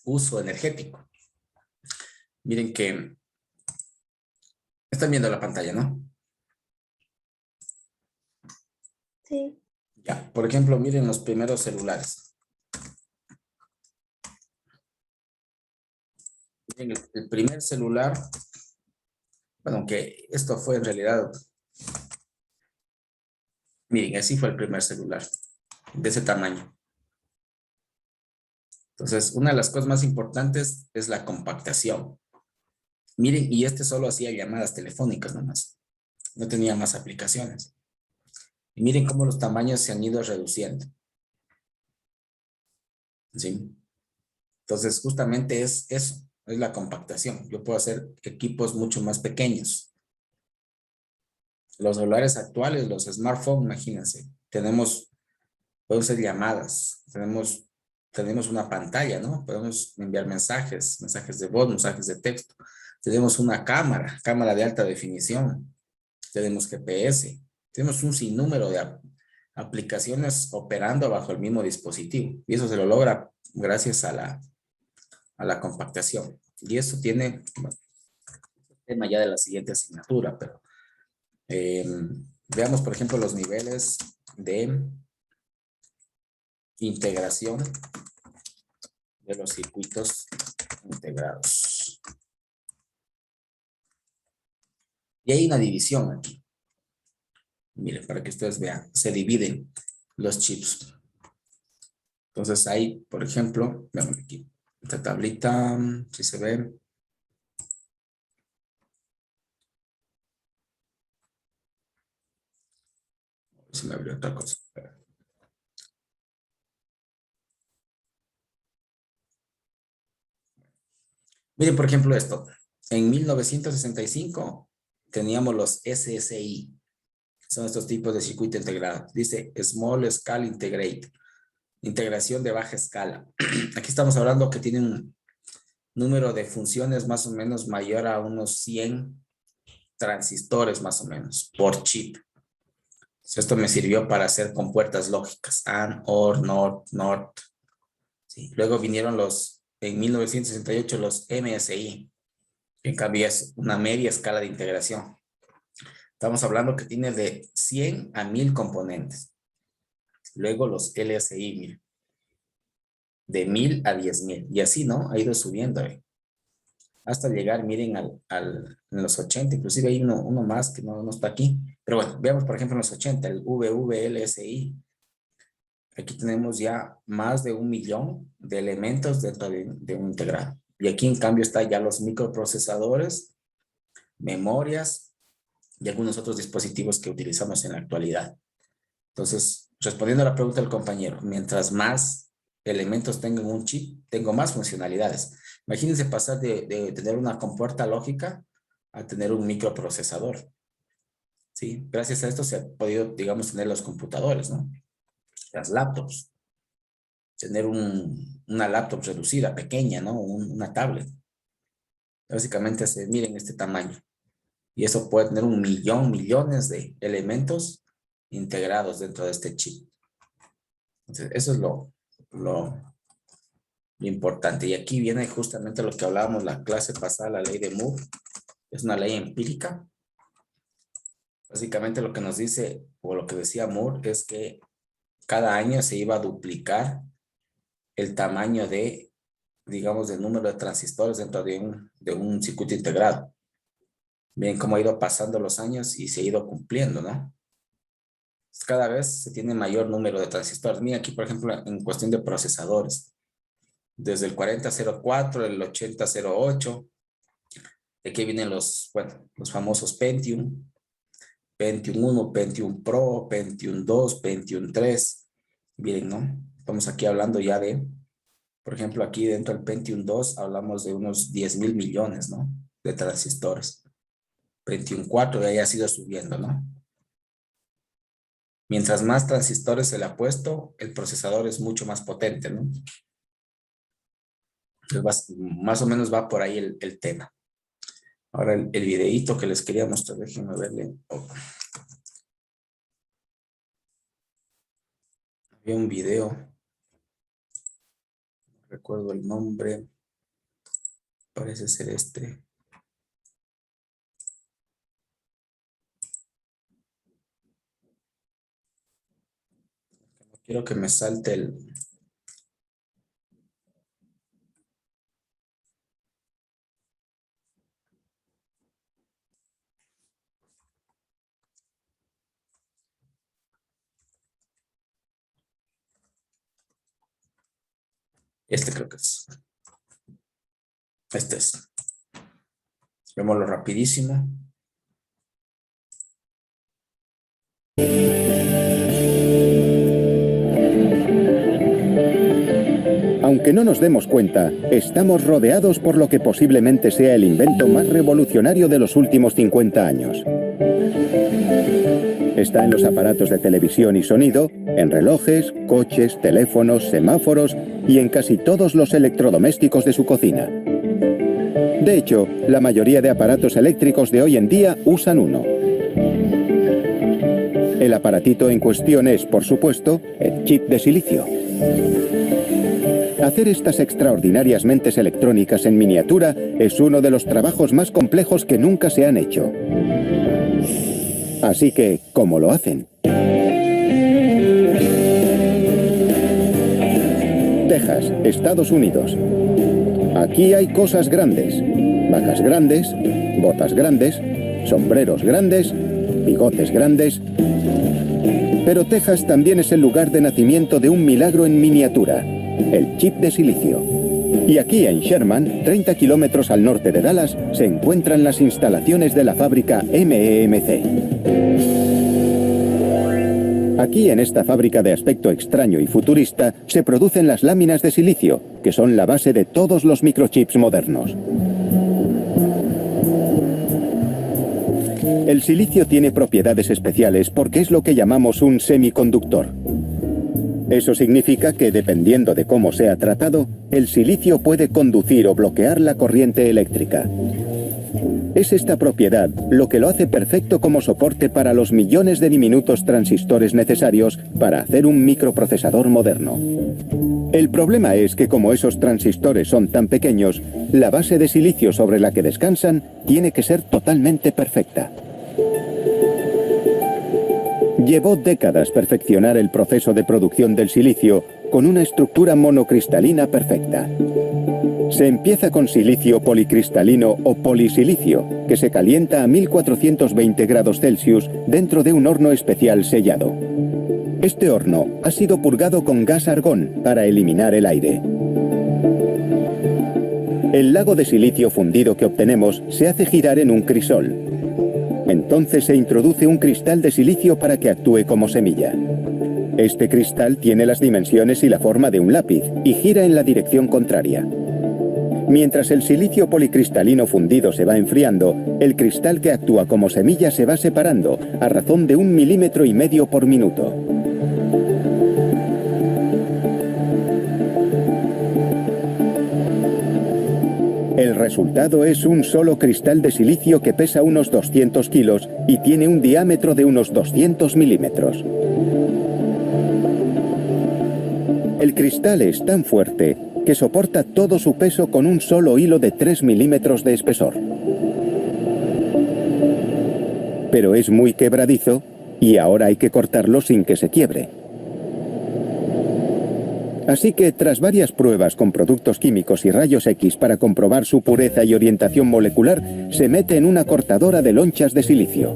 uso energético. Miren que están viendo la pantalla, ¿no? Sí. Ya, por ejemplo, miren los primeros celulares. Miren el primer celular, bueno, que esto fue en realidad, miren, así fue el primer celular, de ese tamaño. Entonces, una de las cosas más importantes es la compactación. Miren, y este solo hacía llamadas telefónicas nomás. No tenía más aplicaciones. Y miren cómo los tamaños se han ido reduciendo. ¿Sí? Entonces, justamente es eso, es la compactación. Yo puedo hacer equipos mucho más pequeños. Los celulares actuales, los smartphones, imagínense, podemos hacer llamadas, tenemos una pantalla, ¿no? Podemos enviar mensajes de voz, mensajes de texto. Tenemos una cámara de alta definición. Tenemos GPS. Tenemos un sinnúmero de aplicaciones operando bajo el mismo dispositivo. Y eso se lo logra gracias a la compactación. Y eso tiene, bueno, tema ya de la siguiente asignatura, pero veamos, por ejemplo, los niveles de integración de los circuitos integrados. Y hay una división aquí. Miren, para que ustedes vean, se dividen los chips. Entonces hay, por ejemplo, veamos aquí, esta tablita, si se ve. Se me abrió otra cosa. Miren, por ejemplo, esto. En 1965 teníamos los SSI. Son estos tipos de circuito integrado. Dice Small Scale Integrate. Integración de baja escala. Aquí estamos hablando que tiene un número de funciones más o menos mayor a unos 100 transistores más o menos por chip. Esto me sirvió para hacer compuertas lógicas. AND, OR, NOT. Sí. Luego vinieron en 1968 los MSI. En cambio es una media escala de integración. Estamos hablando que tiene de 100 a 1000 componentes. Luego los LSI, miren, de 1000 a 10,000. Y así, ¿no? Ha ido subiendo. Hasta llegar, miren, en los 80. Inclusive hay uno más que no está aquí. Pero bueno, veamos, por ejemplo, en los 80, el VVLSI. Aquí tenemos ya más de 1 millón de elementos dentro de un integrado. Y aquí, en cambio, están ya los microprocesadores, memorias y algunos otros dispositivos que utilizamos en la actualidad. Entonces, respondiendo a la pregunta del compañero, mientras más elementos tengan un chip, tengo más funcionalidades. Imagínense pasar de tener una compuerta lógica a tener un microprocesador. ¿Sí? Gracias a esto se ha podido, digamos, tener los computadores, ¿no? Las laptops. Tener una laptop reducida, pequeña, ¿no? Una tablet. Básicamente, miren este tamaño. Y eso puede tener millones de elementos integrados dentro de este chip. Entonces, eso es lo importante. Y aquí viene justamente lo que hablábamos la clase pasada, la ley de Moore. Es una ley empírica. Básicamente lo que nos dice, o lo que decía Moore, es que cada año se iba a duplicar el tamaño de, digamos, del número de transistores dentro de un circuito integrado. Bien, cómo ha ido pasando los años y se ha ido cumpliendo, ¿no? Cada vez se tiene mayor número de transistores. Mira aquí, por ejemplo, en cuestión de procesadores. Desde el 4004, el 8008. Aquí vienen los famosos Pentium. Pentium 1, Pentium Pro, Pentium 2, Pentium 3. Miren, ¿no? Estamos aquí hablando ya de, por ejemplo, aquí dentro del Pentium 2 hablamos de unos 10,000 millones, ¿no? De transistores. Pentium 4 ya ha sido subiendo, ¿no? Mientras más transistores se le ha puesto, el procesador es mucho más potente, ¿no? Entonces, más o menos va por ahí el tema. Ahora el videíto que les quería mostrar, déjenme verle. Oh. Había un video. No recuerdo el nombre. Parece ser este. No quiero que me salte el... Este creo que es. Este es. Vémoslo rapidísimo. Aunque no nos demos cuenta, estamos rodeados por lo que posiblemente sea el invento más revolucionario de los últimos 50 años. Está en los aparatos de televisión y sonido, en relojes, coches, teléfonos, semáforos y en casi todos los electrodomésticos de su cocina. De hecho, la mayoría de aparatos eléctricos de hoy en día usan uno. El aparatito en cuestión es, por supuesto, el chip de silicio. Hacer estas extraordinarias mentes electrónicas en miniatura es uno de los trabajos más complejos que nunca se han hecho. Así que, ¿cómo lo hacen? Texas, Estados Unidos. Aquí hay cosas grandes. Vacas grandes, botas grandes, sombreros grandes, bigotes grandes. Pero Texas también es el lugar de nacimiento de un milagro en miniatura, el chip de silicio. Y aquí en Sherman, 30 kilómetros al norte de Dallas, se encuentran las instalaciones de la fábrica MEMC. Aquí, en esta fábrica de aspecto extraño y futurista, se producen las láminas de silicio, que son la base de todos los microchips modernos. El silicio tiene propiedades especiales porque es lo que llamamos un semiconductor. Eso significa que, dependiendo de cómo sea tratado, el silicio puede conducir o bloquear la corriente eléctrica. Es esta propiedad lo que lo hace perfecto como soporte para los millones de diminutos transistores necesarios para hacer un microprocesador moderno. El problema es que como esos transistores son tan pequeños, la base de silicio sobre la que descansan tiene que ser totalmente perfecta. Llevó décadas perfeccionar el proceso de producción del silicio con una estructura monocristalina perfecta. Se empieza con silicio policristalino o polisilicio, que se calienta a 1420 grados Celsius dentro de un horno especial sellado. Este horno ha sido purgado con gas argón para eliminar el aire. El lago de silicio fundido que obtenemos se hace girar en un crisol. Entonces se introduce un cristal de silicio para que actúe como semilla. Este cristal tiene las dimensiones y la forma de un lápiz y gira en la dirección contraria. Mientras el silicio policristalino fundido se va enfriando, el cristal que actúa como semilla se va separando a razón de 1,5 milímetros por minuto. El resultado es un solo cristal de silicio que pesa unos 200 kilos y tiene un diámetro de unos 200 milímetros. El cristal es tan fuerte que soporta todo su peso con un solo hilo de 3 milímetros de espesor. Pero es muy quebradizo y ahora hay que cortarlo sin que se quiebre. Así que, tras varias pruebas con productos químicos y rayos X para comprobar su pureza y orientación molecular, se mete en una cortadora de lonchas de silicio.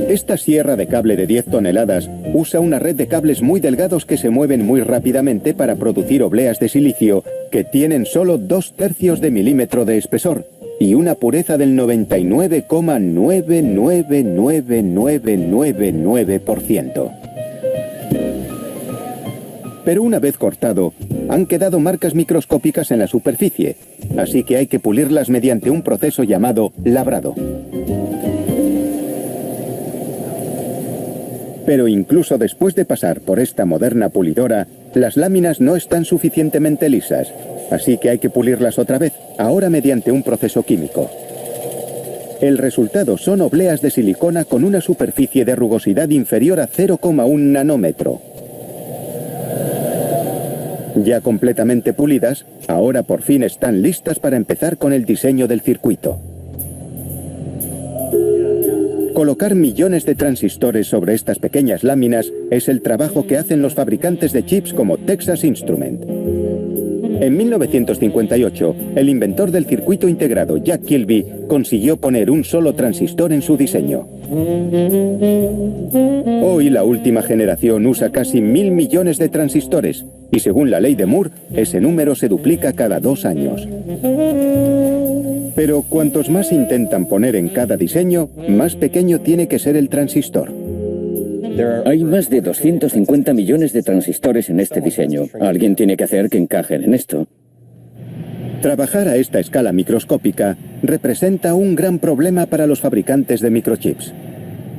Esta sierra de cable de 10 toneladas usa una red de cables muy delgados que se mueven muy rápidamente para producir obleas de silicio que tienen solo 2/3 de milímetro de espesor y una pureza del 99,99999%. Pero una vez cortado, han quedado marcas microscópicas en la superficie, así que hay que pulirlas mediante un proceso llamado labrado. Pero incluso después de pasar por esta moderna pulidora, las láminas no están suficientemente lisas, así que hay que pulirlas otra vez, ahora mediante un proceso químico. El resultado son obleas de silicona con una superficie de rugosidad inferior a 0,1 nanómetro. Ya completamente pulidas, ahora por fin están listas para empezar con el diseño del circuito. Colocar millones de transistores sobre estas pequeñas láminas es el trabajo que hacen los fabricantes de chips como Texas Instruments. En 1958, el inventor del circuito integrado, Jack Kilby, consiguió poner un solo transistor en su diseño. Hoy la última generación usa casi 1.000 millones de transistores y según la ley de Moore, ese número se duplica cada 2 años. Pero cuantos más intentan poner en cada diseño, más pequeño tiene que ser el transistor. Hay más de 250 millones de transistores en este diseño. Alguien tiene que hacer que encajen en esto. Trabajar a esta escala microscópica representa un gran problema para los fabricantes de microchips.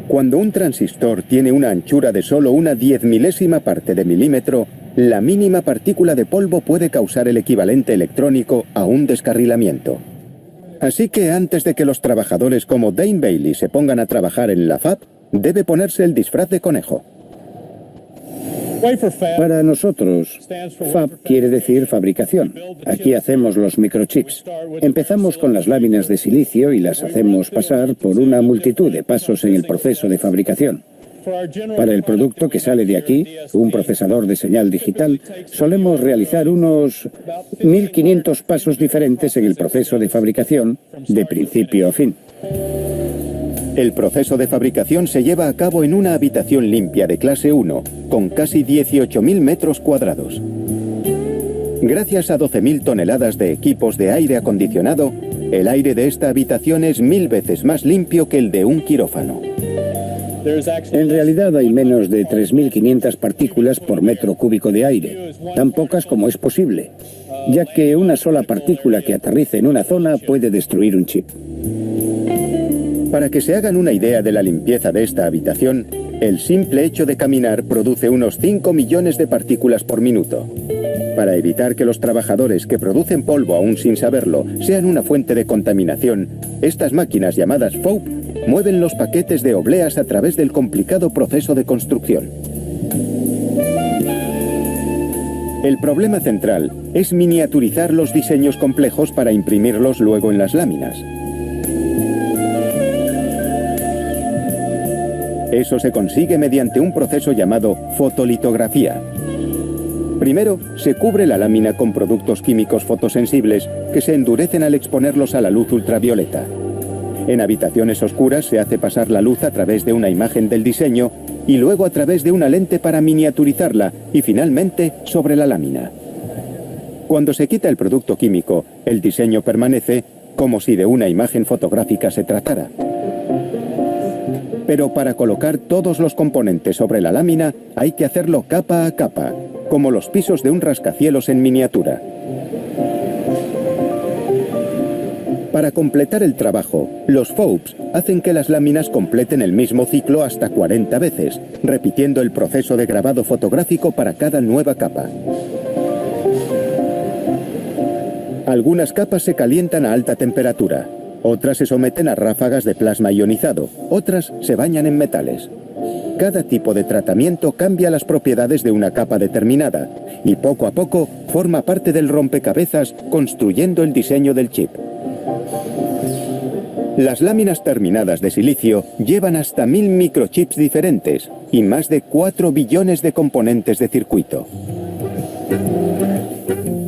Cuando un transistor tiene una anchura de solo una 10.000ª parte de milímetro, la mínima partícula de polvo puede causar el equivalente electrónico a un descarrilamiento. Así que antes de que los trabajadores como Dane Bailey se pongan a trabajar en la fab, debe ponerse el disfraz de conejo. Para nosotros, fab quiere decir fabricación. Aquí hacemos los microchips. Empezamos con las láminas de silicio y las hacemos pasar por una multitud de pasos en el proceso de fabricación. Para el producto que sale de aquí, un procesador de señal digital, solemos realizar unos 1.500 pasos diferentes en el proceso de fabricación, de principio a fin. El proceso de fabricación se lleva a cabo en una habitación limpia de clase 1, con casi 18.000 metros cuadrados. Gracias a 12.000 toneladas de equipos de aire acondicionado, el aire de esta habitación es 1000 veces más limpio que el de un quirófano. En realidad hay menos de 3.500 partículas por metro cúbico de aire, tan pocas como es posible, ya que una sola partícula que aterrice en una zona puede destruir un chip. Para que se hagan una idea de la limpieza de esta habitación, el simple hecho de caminar produce unos 5 millones de partículas por minuto. Para evitar que los trabajadores que producen polvo aún sin saberlo sean una fuente de contaminación, estas máquinas llamadas FOUP mueven los paquetes de obleas a través del complicado proceso de construcción. El problema central es miniaturizar los diseños complejos para imprimirlos luego en las láminas. Eso se consigue mediante un proceso llamado fotolitografía. Primero, se cubre la lámina con productos químicos fotosensibles que se endurecen al exponerlos a la luz ultravioleta. En habitaciones oscuras se hace pasar la luz a través de una imagen del diseño y luego a través de una lente para miniaturizarla y finalmente sobre la lámina. Cuando se quita el producto químico, el diseño permanece como si de una imagen fotográfica se tratara. Pero para colocar todos los componentes sobre la lámina hay que hacerlo capa a capa, como los pisos de un rascacielos en miniatura. Para completar el trabajo, los FOUPs hacen que las láminas completen el mismo ciclo hasta 40 veces, repitiendo el proceso de grabado fotográfico para cada nueva capa. Algunas capas se calientan a alta temperatura, otras se someten a ráfagas de plasma ionizado, otras se bañan en metales. Cada tipo de tratamiento cambia las propiedades de una capa determinada y poco a poco forma parte del rompecabezas construyendo el diseño del chip. Las láminas terminadas de silicio llevan hasta 1000 microchips diferentes y más de 4 billones de componentes de circuito.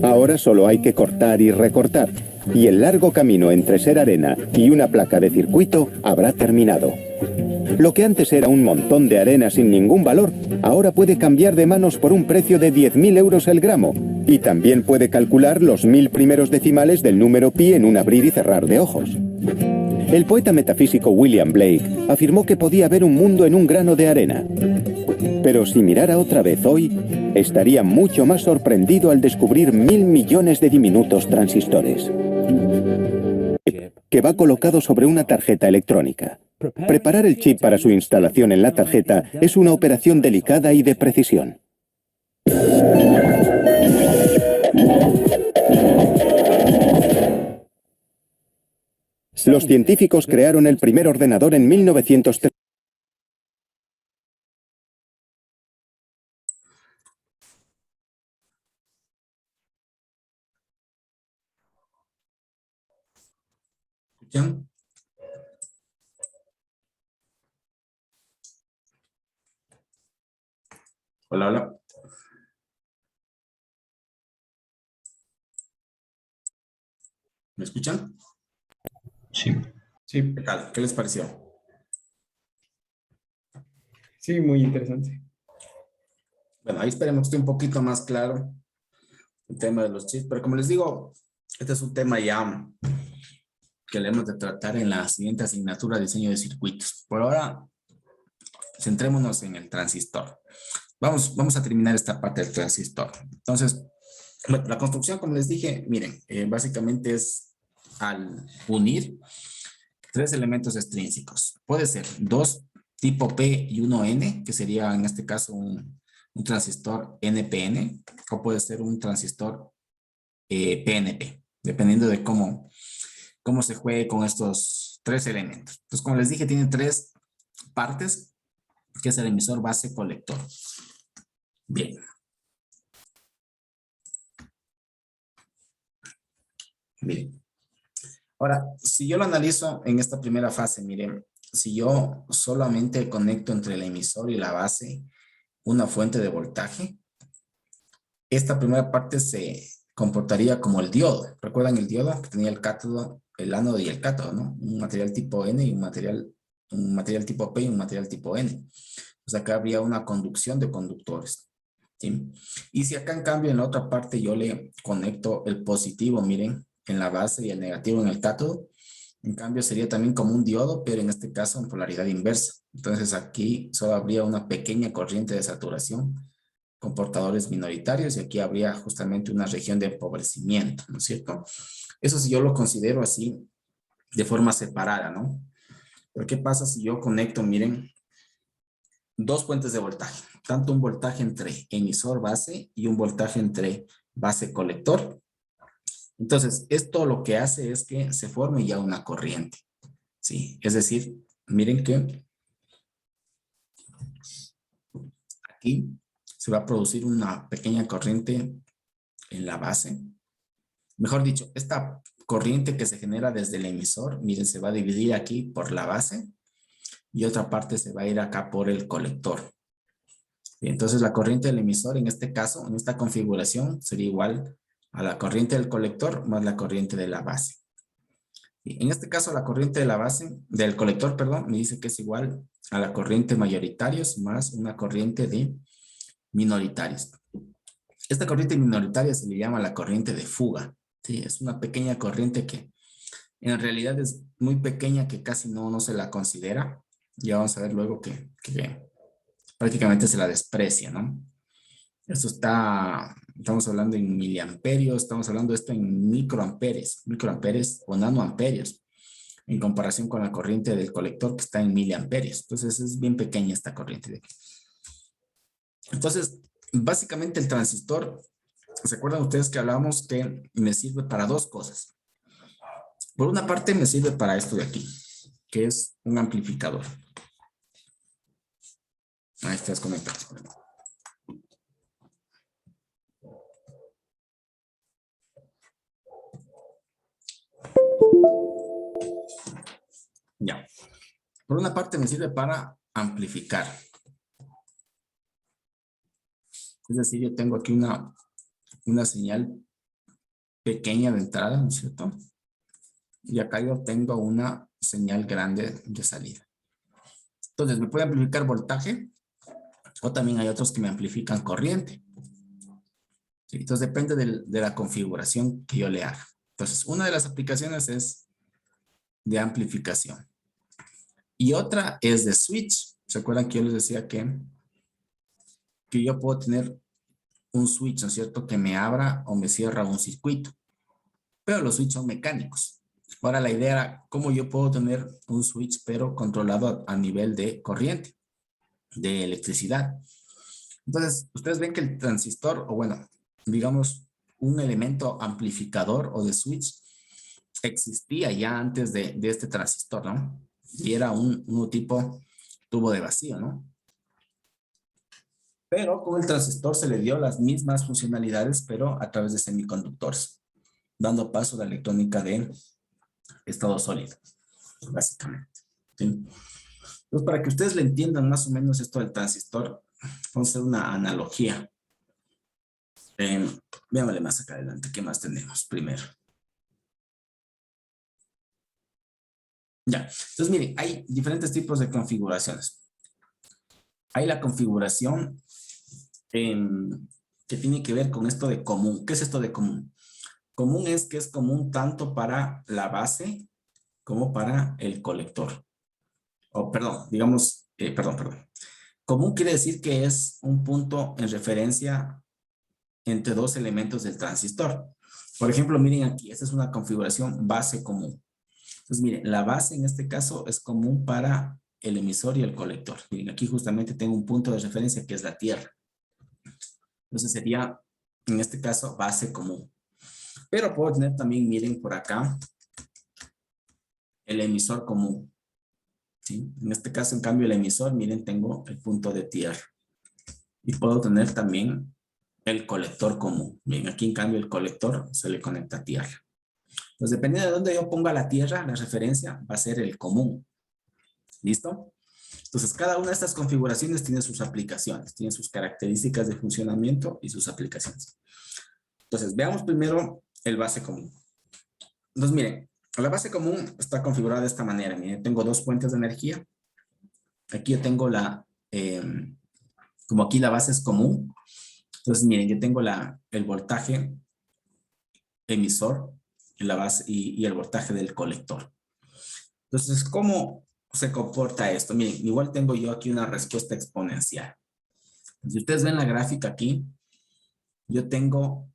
Ahora solo hay que cortar y recortar, y el largo camino entre ser arena y una placa de circuito habrá terminado. Lo que antes era un montón de arena sin ningún valor, ahora puede cambiar de manos por un precio de 10.000 euros el gramo, y también puede calcular los 1000 primeros decimales del número pi en un abrir y cerrar de ojos. El poeta metafísico William Blake afirmó que podía haber un mundo en un grano de arena. Pero si mirara otra vez hoy, estaría mucho más sorprendido al descubrir 1000 millones de diminutos transistores. Que va colocado sobre una tarjeta electrónica. Preparar el chip para su instalación en la tarjeta es una operación delicada y de precisión. Los científicos crearon el primer ordenador en 1903. ¿Escuchan? Hola, hola. ¿Me escuchan? Sí. ¿Qué tal? ¿Qué les pareció? Sí, muy interesante. Bueno, ahí esperemos que esté un poquito más claro el tema de los chips, pero como les digo, este es un tema ya que le hemos de tratar en la siguiente asignatura de diseño de circuitos. Por ahora, centrémonos en el transistor. Vamos a terminar esta parte del transistor. Entonces, la construcción, como les dije, miren, básicamente es al unir 3 elementos extrínsecos. Puede ser 2 tipo P y 1 N, que sería en este caso un transistor NPN, o puede ser un transistor PNP, dependiendo de cómo se juegue con estos 3 elementos. Entonces, como les dije, tiene 3 partes, que es el emisor, base, colector. Bien. Bien. Ahora, si yo lo analizo en esta primera fase, miren, si yo solamente conecto entre el emisor y la base una fuente de voltaje, esta primera parte se comportaría como el diodo. ¿Recuerdan el diodo? Que tenía el cátodo, el ánodo y el cátodo, ¿no? Un material tipo N y un material tipo P y un material tipo N. O sea, acá habría una conducción de conductores, ¿sí? Y si acá en cambio en la otra parte yo le conecto el positivo, miren, en la base y el negativo en el cátodo, en cambio sería también como un diodo, pero en este caso en polaridad inversa. Entonces aquí solo habría una pequeña corriente de saturación con portadores minoritarios y aquí habría justamente una región de empobrecimiento, ¿no es cierto? Eso si yo lo considero así de forma separada, ¿no? Pero ¿qué pasa si yo conecto, miren, 2 fuentes de voltaje? Tanto un voltaje entre emisor base y un voltaje entre base colector. Entonces, esto lo que hace es que se forme ya una corriente, ¿sí? Es decir, miren que aquí se va a producir una pequeña corriente en la base. Mejor dicho, esta corriente que se genera desde el emisor, miren, se va a dividir aquí por la base y otra parte se va a ir acá por el colector. Y entonces la corriente del emisor, en este caso, en esta configuración, sería igual a la corriente del colector más la corriente de la base. Y en este caso, la corriente de la base, del colector, perdón, me dice que es igual a la corriente mayoritarios más una corriente de minoritarios. Esta corriente minoritaria se le llama la corriente de fuga. Sí, es una pequeña corriente que en realidad es muy pequeña, que casi no se la considera, Ya vamos a ver luego que prácticamente se la desprecia, ¿no? Esto estamos hablando en miliamperios, estamos hablando de esto en microamperes o nanoamperios, en comparación con la corriente del colector que está en miliamperios. Entonces es bien pequeña esta corriente de aquí. Entonces, básicamente el transistor, ¿se acuerdan ustedes que hablábamos que me sirve para dos cosas? Por una parte me sirve para esto de aquí, que es un amplificador. Ahí estás conectado. Ya. Por una parte me sirve para amplificar. Es decir, yo tengo aquí una señal pequeña de entrada, ¿no es cierto? Y acá yo tengo una señal grande de salida. Entonces, me puede amplificar voltaje o también hay otros que me amplifican corriente. ¿Sí? Entonces, depende de la configuración que yo le haga. Entonces, una de las aplicaciones es de amplificación. Y otra es de switch. ¿Se acuerdan que yo les decía que yo puedo tener un switch, ¿no es cierto?, que me abra o me cierra un circuito. Pero los switches son mecánicos. Ahora la idea era cómo yo puedo tener un switch pero controlado a nivel de corriente, de electricidad. Entonces, ustedes ven que el transistor, o bueno, digamos, un elemento amplificador o de switch existía ya antes de este transistor, ¿no? Y era un tipo tubo de vacío, ¿no? Pero con el transistor se le dio las mismas funcionalidades, pero a través de semiconductores, dando paso a la electrónica de estado sólido, básicamente. ¿Sí? Entonces, para que ustedes le entiendan más o menos esto del transistor, vamos a hacer una analogía. Veámosle más acá adelante, ¿qué más tenemos primero? Ya, entonces miren, hay diferentes tipos de configuraciones. Hay la configuración que tiene que ver con esto de común. ¿Qué es esto de común? Común es que es común tanto para la base como para el colector. O perdón, digamos, perdón. Común quiere decir que es un punto en referencia entre dos elementos del transistor. Por ejemplo, miren aquí, esta es una configuración base común. Entonces, miren, la base en este caso es común para el emisor y el colector. Miren, aquí justamente tengo un punto de referencia que es la Tierra. Entonces sería, en este caso, base común. Pero puedo tener también, miren por acá, el emisor común. ¿Sí? En este caso, en cambio, el emisor, miren, tengo el punto de tierra. Y puedo tener también el colector común. Miren, aquí en cambio el colector se le conecta a tierra. Entonces, dependiendo de dónde yo ponga la tierra, la referencia va a ser el común. ¿Listo? Entonces, cada una de estas configuraciones tiene sus aplicaciones, tiene sus características de funcionamiento y sus aplicaciones. Entonces, veamos primero el base común. Entonces, miren, la base común está configurada de esta manera. Miren, tengo dos fuentes de energía. Aquí yo tengo como aquí la base es común. Entonces, miren, yo tengo el voltaje emisor en la base y el voltaje del colector. Entonces, ¿cómo se comporta esto? Miren, igual tengo yo aquí una respuesta exponencial. Si ustedes ven la gráfica aquí, yo tengo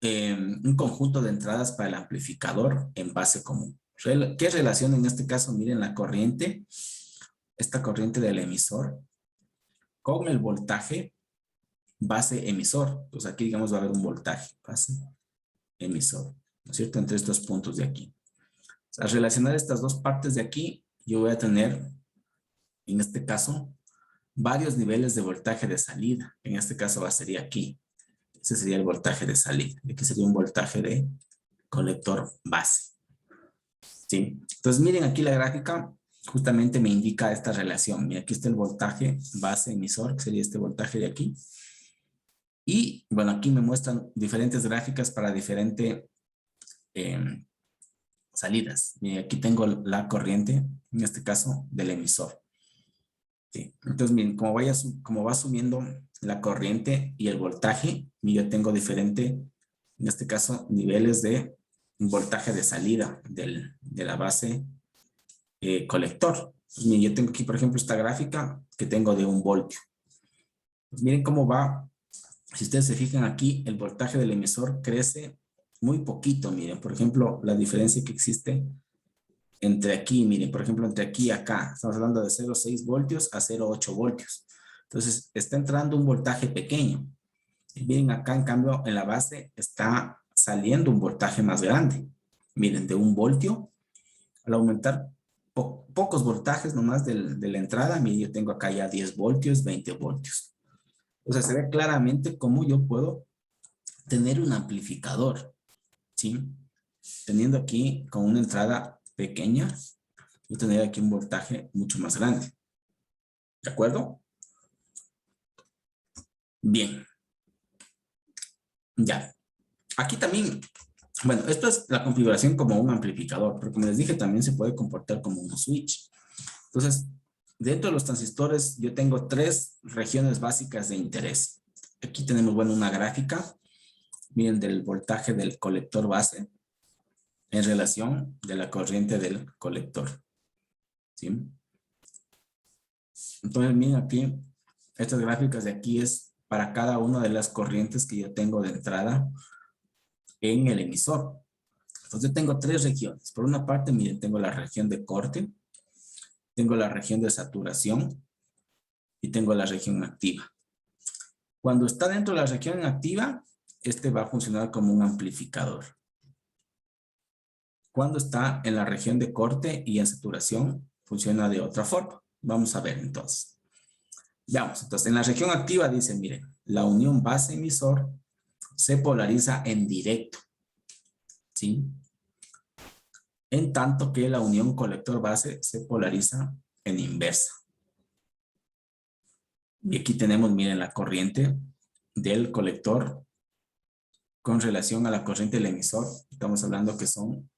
un conjunto de entradas para el amplificador en base común. ¿Qué relación en este caso? Miren la corriente, esta corriente del emisor, con el voltaje base emisor. Entonces aquí digamos va a haber un voltaje base emisor, ¿no es cierto? Entre estos puntos de aquí. Al relacionar estas dos partes de aquí, yo voy a tener, en este caso, varios niveles de voltaje de salida. En este caso sería aquí. Ese sería el voltaje de salida. Aquí sería un voltaje de colector base. ¿Sí? Entonces miren aquí la gráfica, justamente me indica esta relación. Mira, aquí está el voltaje base emisor, que sería este voltaje de aquí. Y bueno, aquí me muestran diferentes gráficas para diferentes salidas. Mira, aquí tengo la corriente, en este caso, del emisor. ¿Sí? Entonces, miren, como va subiendo la corriente y el voltaje, yo tengo diferente, en este caso, niveles de voltaje de salida de la base colector. Pues miren, yo tengo aquí, por ejemplo, esta gráfica que tengo de 1 voltio. Pues miren cómo va. Si ustedes se fijan aquí, el voltaje del emisor crece muy poquito. Miren, por ejemplo, la diferencia que existe entre aquí, miren, por ejemplo, entre aquí y acá. Estamos hablando de 0,6 voltios a 0,8 voltios. Entonces, está entrando un voltaje pequeño. Y miren acá, en cambio, en la base está saliendo un voltaje más grande. Miren, de 1 voltio, al aumentar pocos voltajes nomás de la entrada, miren, yo tengo acá ya 10 voltios, 20 voltios. O sea, se ve claramente cómo yo puedo tener un amplificador, ¿sí? Teniendo aquí con una entrada pequeña, y tener aquí un voltaje mucho más grande. ¿De acuerdo? Bien. Ya. Aquí también, bueno, esto es la configuración como un amplificador, pero como les dije, también se puede comportar como un switch. Entonces, dentro de los transistores, yo tengo 3 regiones básicas de interés. Aquí tenemos, bueno, una gráfica, miren, del voltaje del colector base en relación de la corriente del colector. ¿Sí? Entonces, miren aquí, estas gráficas de aquí es para cada una de las corrientes que yo tengo de entrada en el emisor. Entonces, yo tengo 3 regiones. Por una parte, miren, tengo la región de corte, tengo la región de saturación y tengo la región activa. Cuando está dentro de la región activa, este va a funcionar como un amplificador. Cuando está en la región de corte y en saturación, funciona de otra forma. Vamos a ver entonces. Veamos, entonces en la región activa dice, miren, la unión base-emisor se polariza en directo, ¿sí? En tanto que la unión colector-base se polariza en inversa. Y aquí tenemos, miren, la corriente del colector con relación a la corriente del emisor. Estamos hablando que son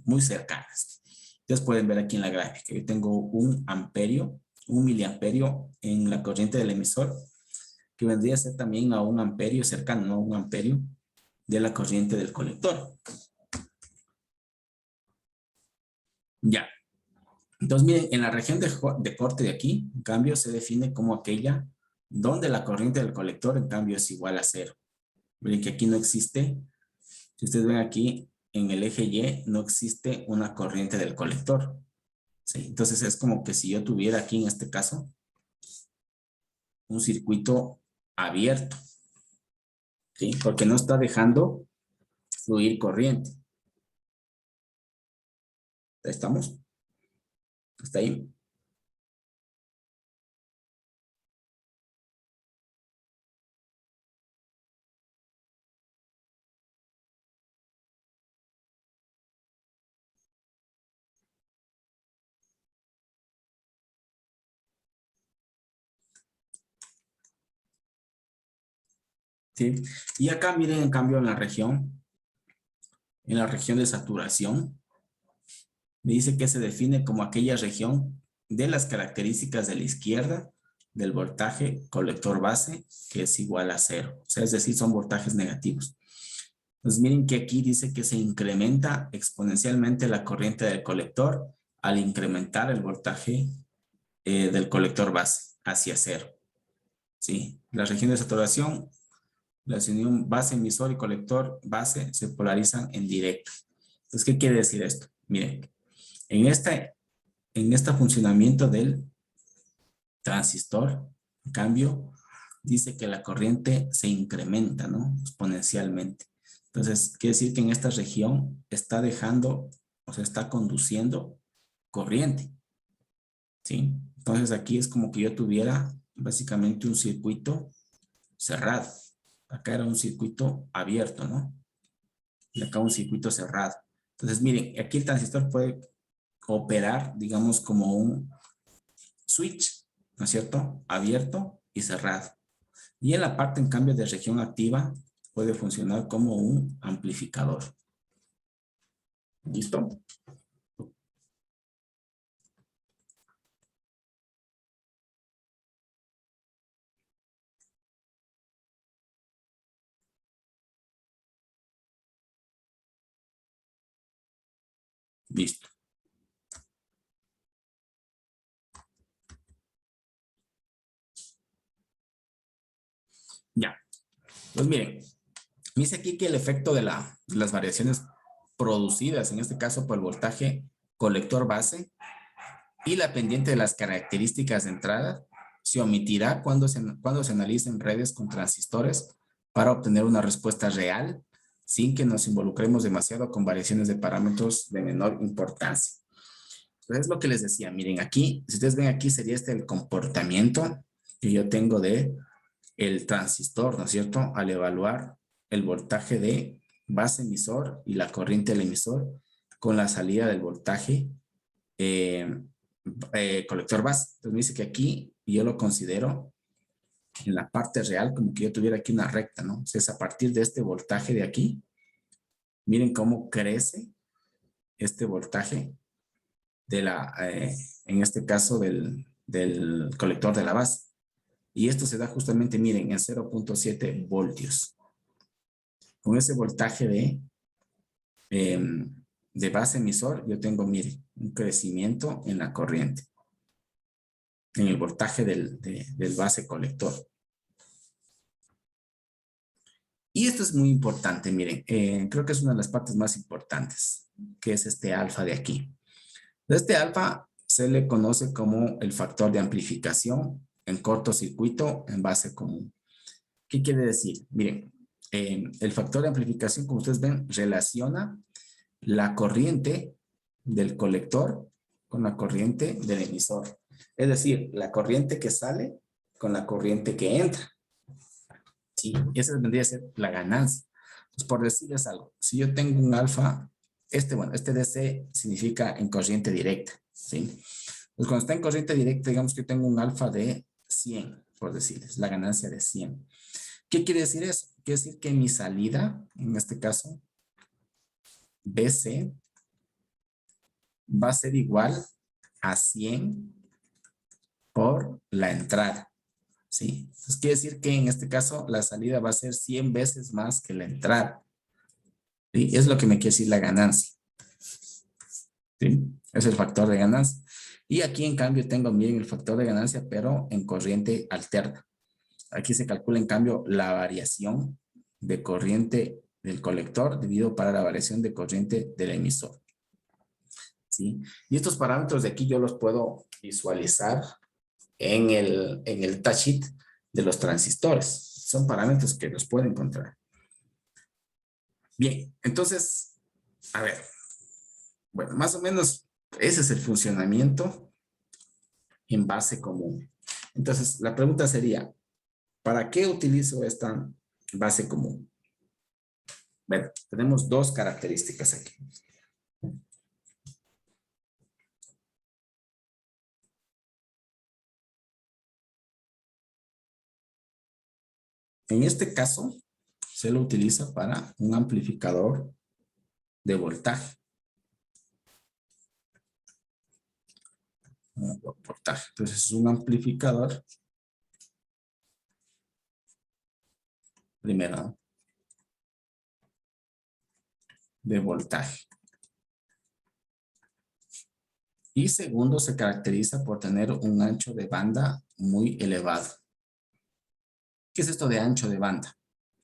muy cercanas. Ustedes pueden ver aquí en la gráfica, yo tengo 1 amperio, 1 miliamperio en la corriente del emisor, que vendría a ser también a 1 amperio cercano, no 1 amperio de la corriente del colector. Ya. Entonces, miren, en la región de corte de aquí, en cambio, se define como aquella donde la corriente del colector, en cambio, es igual a 0. Miren que aquí no existe, si ustedes ven aquí, en el eje Y no existe una corriente del colector. ¿Sí? Entonces, es como que si yo tuviera aquí, en este caso, un circuito abierto. ¿Sí? Porque no está dejando fluir corriente. ¿Estamos? ¿Está ahí? ¿Sí? Y acá miren, en cambio, en la región de saturación, me dice que se define como aquella región de las características de la izquierda del voltaje colector base, que es igual a 0. O sea, es decir, son voltajes negativos. Entonces, miren que aquí dice que se incrementa exponencialmente la corriente del colector al incrementar el voltaje del colector base hacia 0. ¿Sí? La región de saturación, la unión base emisor y colector base se polarizan en directo. Entonces, ¿qué quiere decir esto? Miren, en este funcionamiento del transistor, en cambio, dice que la corriente se incrementa, ¿no? Exponencialmente. Entonces, quiere decir que en esta región está dejando, o sea, está conduciendo corriente, ¿sí? Entonces, aquí es como que yo tuviera básicamente un circuito cerrado. Acá era un circuito abierto, ¿no? Y acá un circuito cerrado. Entonces, miren, aquí el transistor puede operar, digamos, como un switch, ¿no es cierto? Abierto y cerrado. Y en la parte, en cambio, de región activa, puede funcionar como un amplificador. ¿Listo? Listo. Pues miren, me dice aquí que el efecto de las variaciones producidas, en este caso por el voltaje colector base y la pendiente de las características de entrada, se omitirá cuando se analicen redes con transistores para obtener una respuesta real sin que nos involucremos demasiado con variaciones de parámetros de menor importancia. Entonces es lo que les decía, miren aquí, si ustedes ven aquí sería este el comportamiento que yo tengo de el transistor, ¿no es cierto? Al evaluar el voltaje de base emisor y la corriente del emisor con la salida del voltaje colector base. Entonces me dice que aquí yo lo considero en la parte real como que yo tuviera aquí una recta, ¿no? O sea, es a partir de este voltaje de aquí. Miren cómo crece este voltaje de en este caso del colector de la base. Y esto se da justamente, miren, en 0.7 voltios. Con ese voltaje de base emisor, yo tengo, miren, un crecimiento en la corriente, en el voltaje del base colector. Y esto es muy importante, miren, creo que es una de las partes más importantes, que es este alfa de aquí. Este alfa se le conoce como el factor de amplificación en cortocircuito en base común. ¿Qué quiere decir? Miren, el factor de amplificación, como ustedes ven, relaciona la corriente del colector con la corriente del emisor. Es decir, la corriente que sale con la corriente que entra. Sí, esa vendría a ser la ganancia. Pues por decirles algo, si yo tengo un alfa, este DC significa en corriente directa, ¿sí? Pues cuando está en corriente directa, digamos que tengo un alfa de 100, por decirles, la ganancia de 100. ¿Qué quiere decir eso? Quiere decir que mi salida, en este caso, BC, va a ser igual a 100 por la entrada, ¿sí? Entonces quiere decir que en este caso la salida va a ser 100 veces más que la entrada. ¿Sí? Es lo que me quiere decir la ganancia. ¿Sí? Es el factor de ganancia. Y aquí en cambio tengo, miren, el factor de ganancia, pero en corriente alterna. Aquí se calcula en cambio la variación de corriente del colector dividido para la variación de corriente del emisor. ¿Sí? Y estos parámetros de aquí yo los puedo visualizar en el datasheet de los transistores. Son parámetros que los puedo encontrar. Bien, entonces, a ver. Bueno, más o menos ese es el funcionamiento en base común. Entonces, la pregunta sería, ¿para qué utilizo esta base común? Bueno, tenemos dos características aquí. En este caso, se lo utiliza para un amplificador de voltaje. Entonces, es un amplificador. Primero, de voltaje. Y segundo, se caracteriza por tener un ancho de banda muy elevado. ¿Qué es esto de ancho de banda?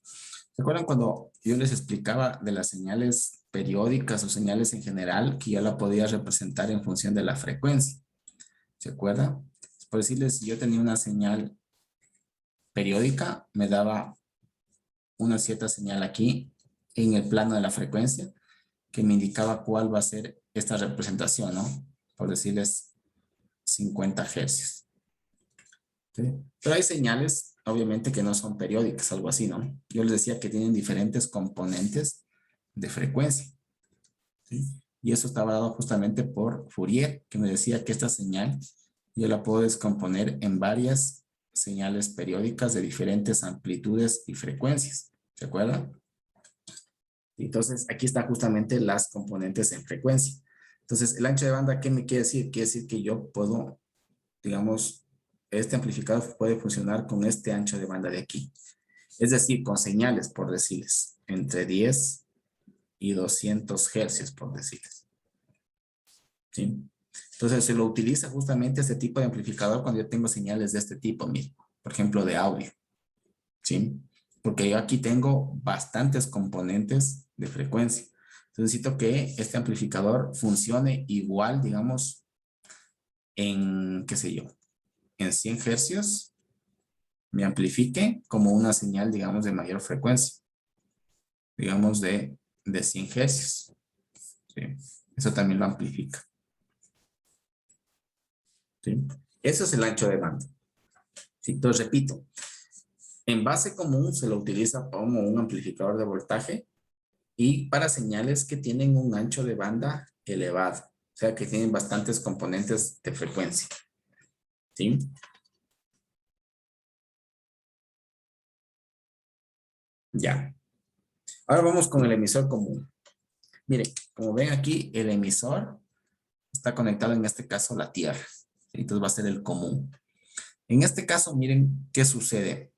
¿Se acuerdan cuando yo les explicaba de las señales periódicas o señales en general que yo la podía representar en función de la frecuencia? ¿Se acuerdan? Por decirles, si yo tenía una señal periódica, me daba una cierta señal aquí en el plano de la frecuencia que me indicaba cuál va a ser esta representación, ¿no? Por decirles 50 hercios. ¿Sí? Pero hay señales, obviamente, que no son periódicas, algo así, ¿no? Yo les decía que tienen diferentes componentes de frecuencia. ¿Sí? Y eso estaba dado justamente por Fourier, que me decía que esta señal yo la puedo descomponer en varias señales periódicas de diferentes amplitudes y frecuencias. ¿Se acuerdan? Entonces, aquí están justamente las componentes en frecuencia. Entonces, el ancho de banda, ¿qué me quiere decir? Quiere decir que yo puedo, digamos, este amplificador puede funcionar con este ancho de banda de aquí. Es decir, con señales, por decirles, entre 10 y 200 hercios, por decirles. ¿Sí? Entonces, se lo utiliza justamente este tipo de amplificador cuando yo tengo señales de este tipo, mire, por ejemplo, de audio. ¿Sí? Porque yo aquí tengo bastantes componentes de frecuencia. Entonces necesito que este amplificador funcione igual, digamos, en, qué sé yo, en 100 hercios, me amplifique como una señal, digamos, de mayor frecuencia. Digamos de 100 hercios. ¿Sí? Eso también lo amplifica. ¿Sí? Eso es el ancho de banda. ¿Sí? Entonces, repito, en base común se lo utiliza como un amplificador de voltaje y para señales que tienen un ancho de banda elevado. O sea, que tienen bastantes componentes de frecuencia. ¿Sí? Ya. Ahora vamos con el emisor común. Miren, como ven aquí, el emisor está conectado en este caso a la Tierra. Entonces va a ser el común. En este caso, miren qué sucede.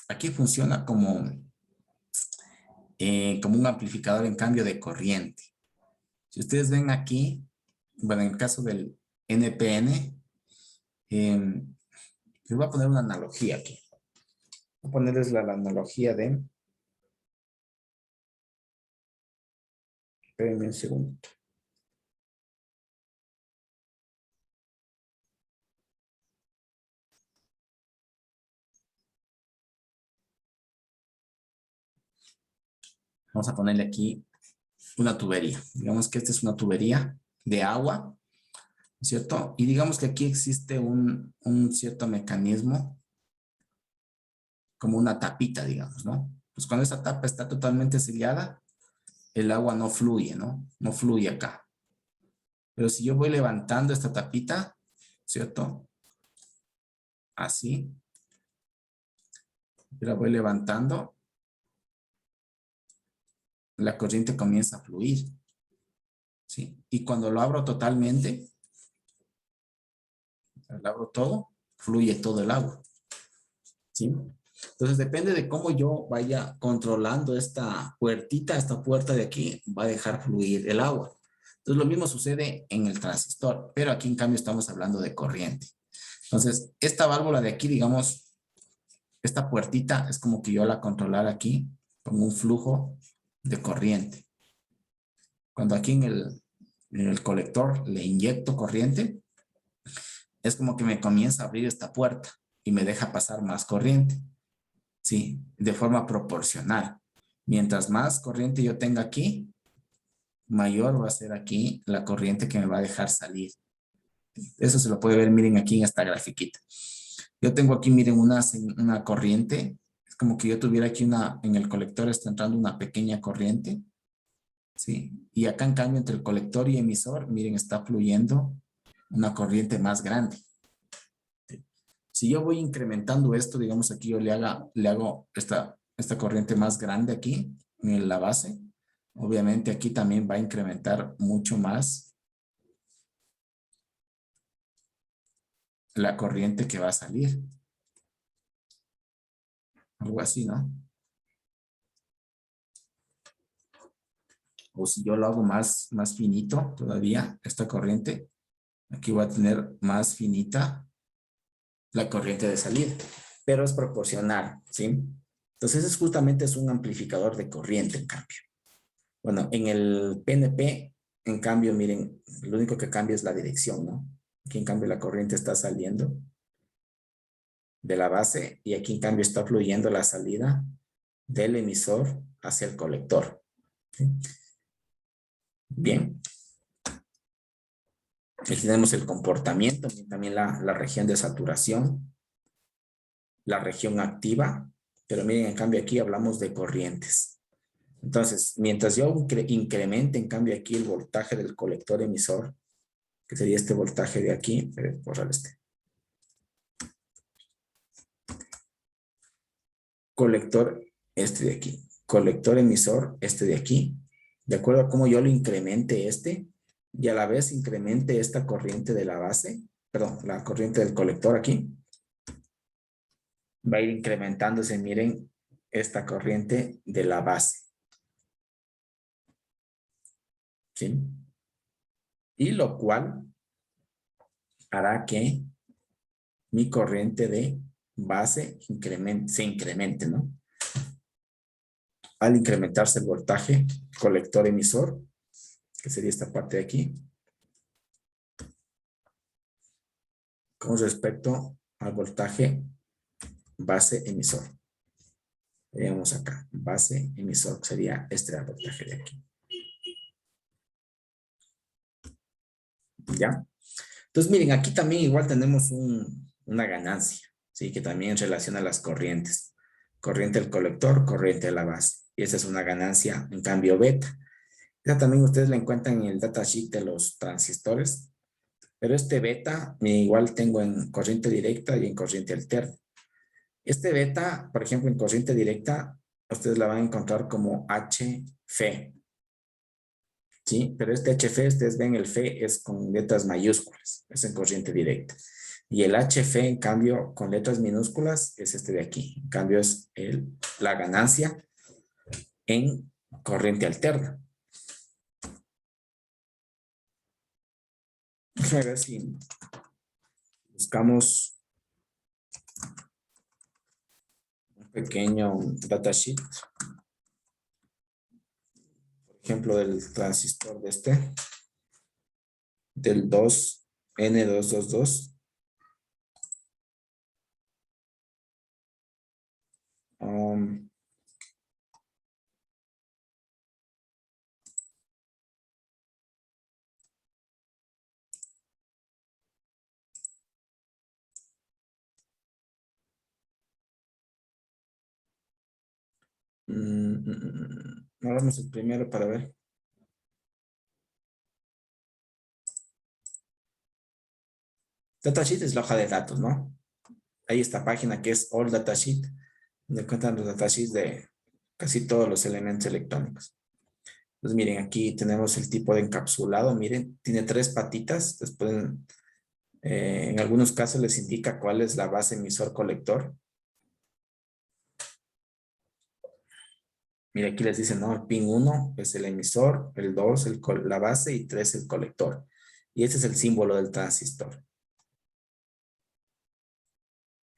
Aquí funciona como un amplificador en cambio de corriente. Si ustedes ven aquí, bueno, en el caso del NPN, les voy a poner una analogía aquí. Voy a ponerles la analogía de... Espérenme un segundo. Vamos a ponerle aquí una tubería. Digamos que esta es una tubería de agua, ¿cierto? Y digamos que aquí existe un cierto mecanismo, como una tapita, digamos, ¿no? Pues cuando esta tapa está totalmente sellada, el agua no fluye, ¿no? No fluye acá. Pero si yo voy levantando esta tapita, ¿cierto? Así. Yo la voy levantando, la corriente comienza a fluir. ¿Sí? Y cuando lo abro totalmente, lo abro todo, fluye todo el agua. ¿Sí? Entonces depende de cómo yo vaya controlando esta puertita, esta puerta de aquí, va a dejar fluir el agua. Entonces lo mismo sucede en el transistor, pero aquí en cambio estamos hablando de corriente. Entonces esta válvula de aquí, digamos, esta puertita es como que yo la controlara aquí con un flujo de corriente. Cuando aquí en el colector le inyecto corriente, es como que me comienza a abrir esta puerta y me deja pasar más corriente. Sí, de forma proporcional. Mientras más corriente yo tenga aquí, mayor va a ser aquí la corriente que me va a dejar salir. Eso se lo puede ver, miren aquí en esta grafiquita. Yo tengo aquí, miren, una corriente. Es como que yo tuviera aquí en el colector está entrando una pequeña corriente. ¿Sí? Y acá en cambio entre el colector y emisor, miren, está fluyendo una corriente más grande. Si yo voy incrementando esto, digamos aquí yo le hago esta corriente más grande aquí en la base, obviamente aquí también va a incrementar mucho más la corriente que va a salir. Algo así, ¿no? O si yo lo hago más finito todavía, esta corriente, aquí va a tener más finita la corriente de salida, pero es proporcional, ¿sí? Entonces, justamente es un amplificador de corriente, en cambio. Bueno, en el PNP, en cambio, miren, lo único que cambia es la dirección, ¿no? Aquí, en cambio, la corriente está saliendo de la base y aquí, en cambio, está fluyendo la salida del emisor hacia el colector. ¿Sí? Bien. Aquí tenemos el comportamiento, también la región de saturación, la región activa, pero miren, en cambio aquí hablamos de corrientes. Entonces, mientras yo incremente, en cambio aquí el voltaje del colector emisor, que sería este voltaje de aquí, borrar este. Colector, este de aquí. Colector emisor, este de aquí. De acuerdo a cómo yo lo incremente y a la vez incremente esta corriente de la base, perdón, la corriente del colector aquí, va a ir incrementándose, miren, esta corriente de la base. ¿Sí? Y lo cual hará que mi corriente de base se incremente, ¿no? al incrementarse el voltaje colector-emisor, que sería esta parte de aquí, con respecto al voltaje base-emisor. Veamos acá, base-emisor, sería este voltaje de aquí. ¿Ya? Entonces, miren, aquí también igual tenemos una ganancia, ¿sí? Que también relaciona las corrientes. Corriente del colector, corriente de la base. Y esa es una ganancia en cambio beta. Esa también ustedes la encuentran en el datasheet de los transistores. Pero este beta, igual tengo en corriente directa y en corriente alterna. Este beta, por ejemplo, en corriente directa, ustedes la van a encontrar como HF. ¿Sí? Pero este HF, ustedes ven, el F es con letras mayúsculas. Es en corriente directa. Y el HF, en cambio, con letras minúsculas, es este de aquí. En cambio, es la ganancia en corriente alterna. Déjame ver si buscamos un pequeño datasheet. Por ejemplo, del transistor de este. Del 2N222. Vamos el primero para ver. Datasheet es la hoja de datos, ¿no? Hay esta página que es All Datasheet, donde encuentran los datasheets de casi todos los elementos electrónicos. Entonces, miren, aquí tenemos el tipo de encapsulado. Miren, tiene 3 patitas. Después, en algunos casos les indica cuál es la base emisor colector. Mira, aquí les dicen, ¿no? El pin 1 es el emisor, el 2 la base y 3 el colector. Y ese es el símbolo del transistor.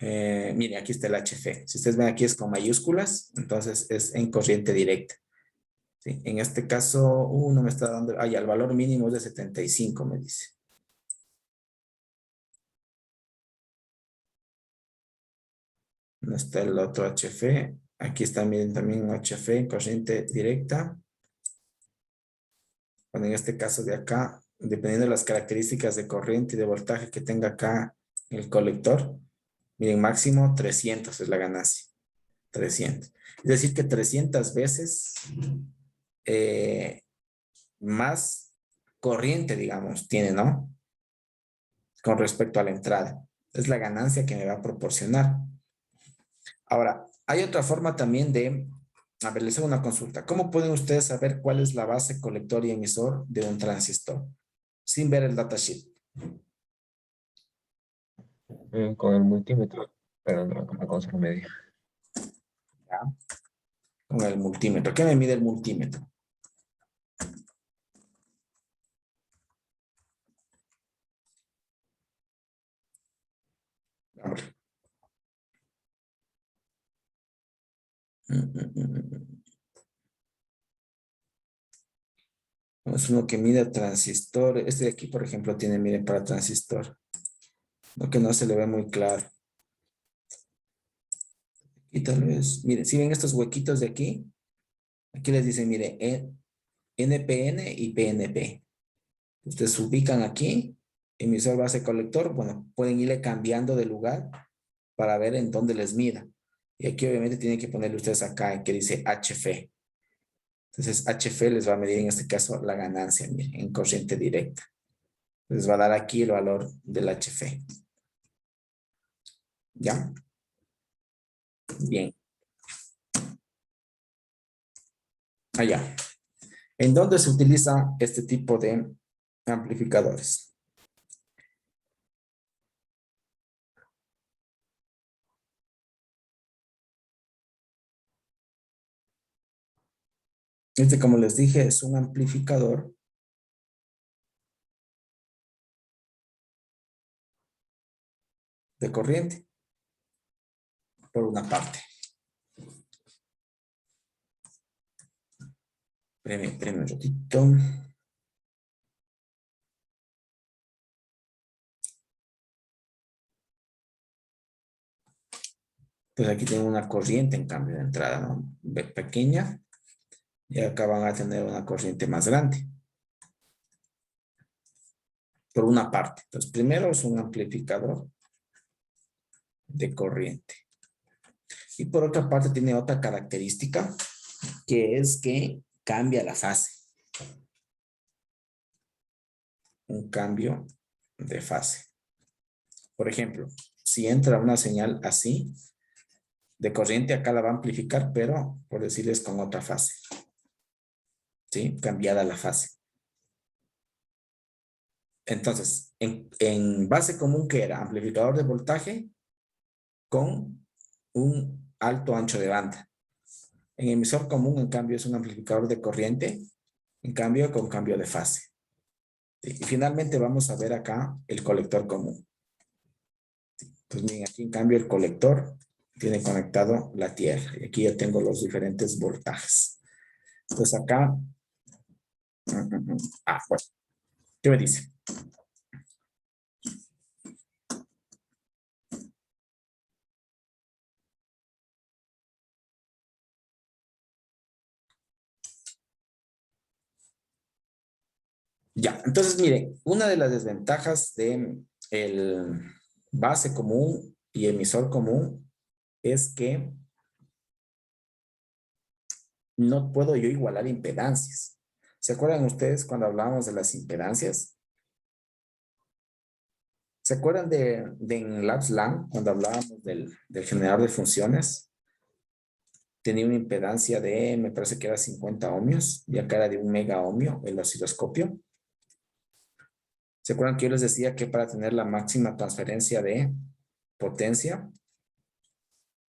Mire, aquí está el HF. Si ustedes ven aquí es con mayúsculas, entonces es en corriente directa. ¿Sí? En este caso, no me está dando, el valor mínimo es de 75, me dice. ¿Dónde está el otro HF? Aquí está, miren, también un HF en corriente directa. Bueno, en este caso de acá, dependiendo de las características de corriente y de voltaje que tenga acá el colector, miren, máximo 300 es la ganancia. 300. Es decir, que 300 veces más corriente, digamos, tiene, ¿no? Con respecto a la entrada. Es la ganancia que me va a proporcionar. Ahora, hay otra forma también de, a ver, les hago una consulta. ¿Cómo pueden ustedes saber cuál es la base colector y emisor de un transistor? Sin ver el datasheet. Con el multímetro, pero no con la consola media. ¿Ya? Con el multímetro. ¿Qué me mide el multímetro? Ahora. Es uno que mide transistor. Este de aquí, por ejemplo, tiene, miren, para transistor. Lo que no se le ve muy claro. Y tal vez, miren, si ven estos huequitos de aquí, aquí les dicen, mire, NPN y PNP. Ustedes se ubican aquí, emisor, base, colector. Bueno, pueden irle cambiando de lugar para ver en dónde les mida. Y aquí obviamente tienen que ponerle ustedes acá que dice HF. Entonces HF les va a medir en este caso la ganancia, miren, en corriente directa. Les va a dar aquí el valor del HF. ¿Ya? Bien. Allá. ¿En dónde se utiliza este tipo de amplificadores? Este, como les dije, es un amplificador de corriente, por una parte. Espérame un ratito. Pues aquí tengo una corriente en cambio de entrada, ¿no? Pequeña. Y acá van a tener una corriente más grande. Por una parte. Entonces, primero es un amplificador de corriente. Y por otra parte tiene otra característica, que es que cambia la fase. Un cambio de fase. Por ejemplo, si entra una señal así, de corriente, acá la va a amplificar, pero por decirles con otra fase. ¿Sí? Cambiada la fase. Entonces, en base común, ¿qué era? Amplificador de voltaje con un alto ancho de banda. En emisor común, en cambio, es un amplificador de corriente, en cambio, con cambio de fase. ¿Sí? Y finalmente vamos a ver acá el colector común. ¿Sí? Pues miren, aquí en cambio el colector tiene conectado la tierra. Y aquí ya tengo los diferentes voltajes. Entonces acá... bueno. ¿Qué me dice? Ya, entonces miren, una de las desventajas de el base común y emisor común es que no puedo yo igualar impedancias. ¿Se acuerdan ustedes cuando hablábamos de las impedancias? ¿Se acuerdan de en Labs LAN, cuando hablábamos del generador de funciones? Tenía una impedancia de, me parece que era 50 ohmios, y acá era de 1 mega ohmio el osciloscopio. ¿Se acuerdan que yo les decía que para tener la máxima transferencia de potencia,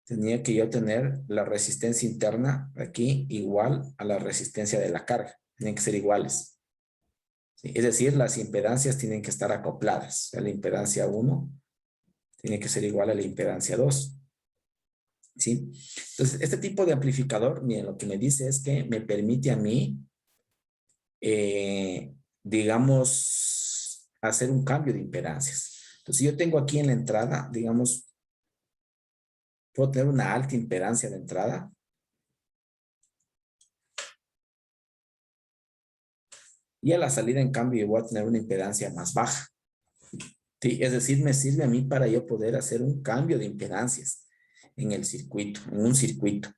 tenía que yo tener la resistencia interna aquí igual a la resistencia de la carga? Tienen que ser iguales. ¿Sí? Es decir, las impedancias tienen que estar acopladas. O sea, la impedancia 1 tiene que ser igual a la impedancia 2. ¿Sí? Entonces, este tipo de amplificador, miren, lo que me dice es que me permite a mí, digamos, hacer un cambio de impedancias. Entonces, si yo tengo aquí en la entrada, digamos, puedo tener una alta impedancia de entrada. Y a la salida, en cambio, yo voy a tener una impedancia más baja. ¿Sí? Es decir, me sirve a mí para yo poder hacer un cambio de impedancias en el circuito, en un circuito.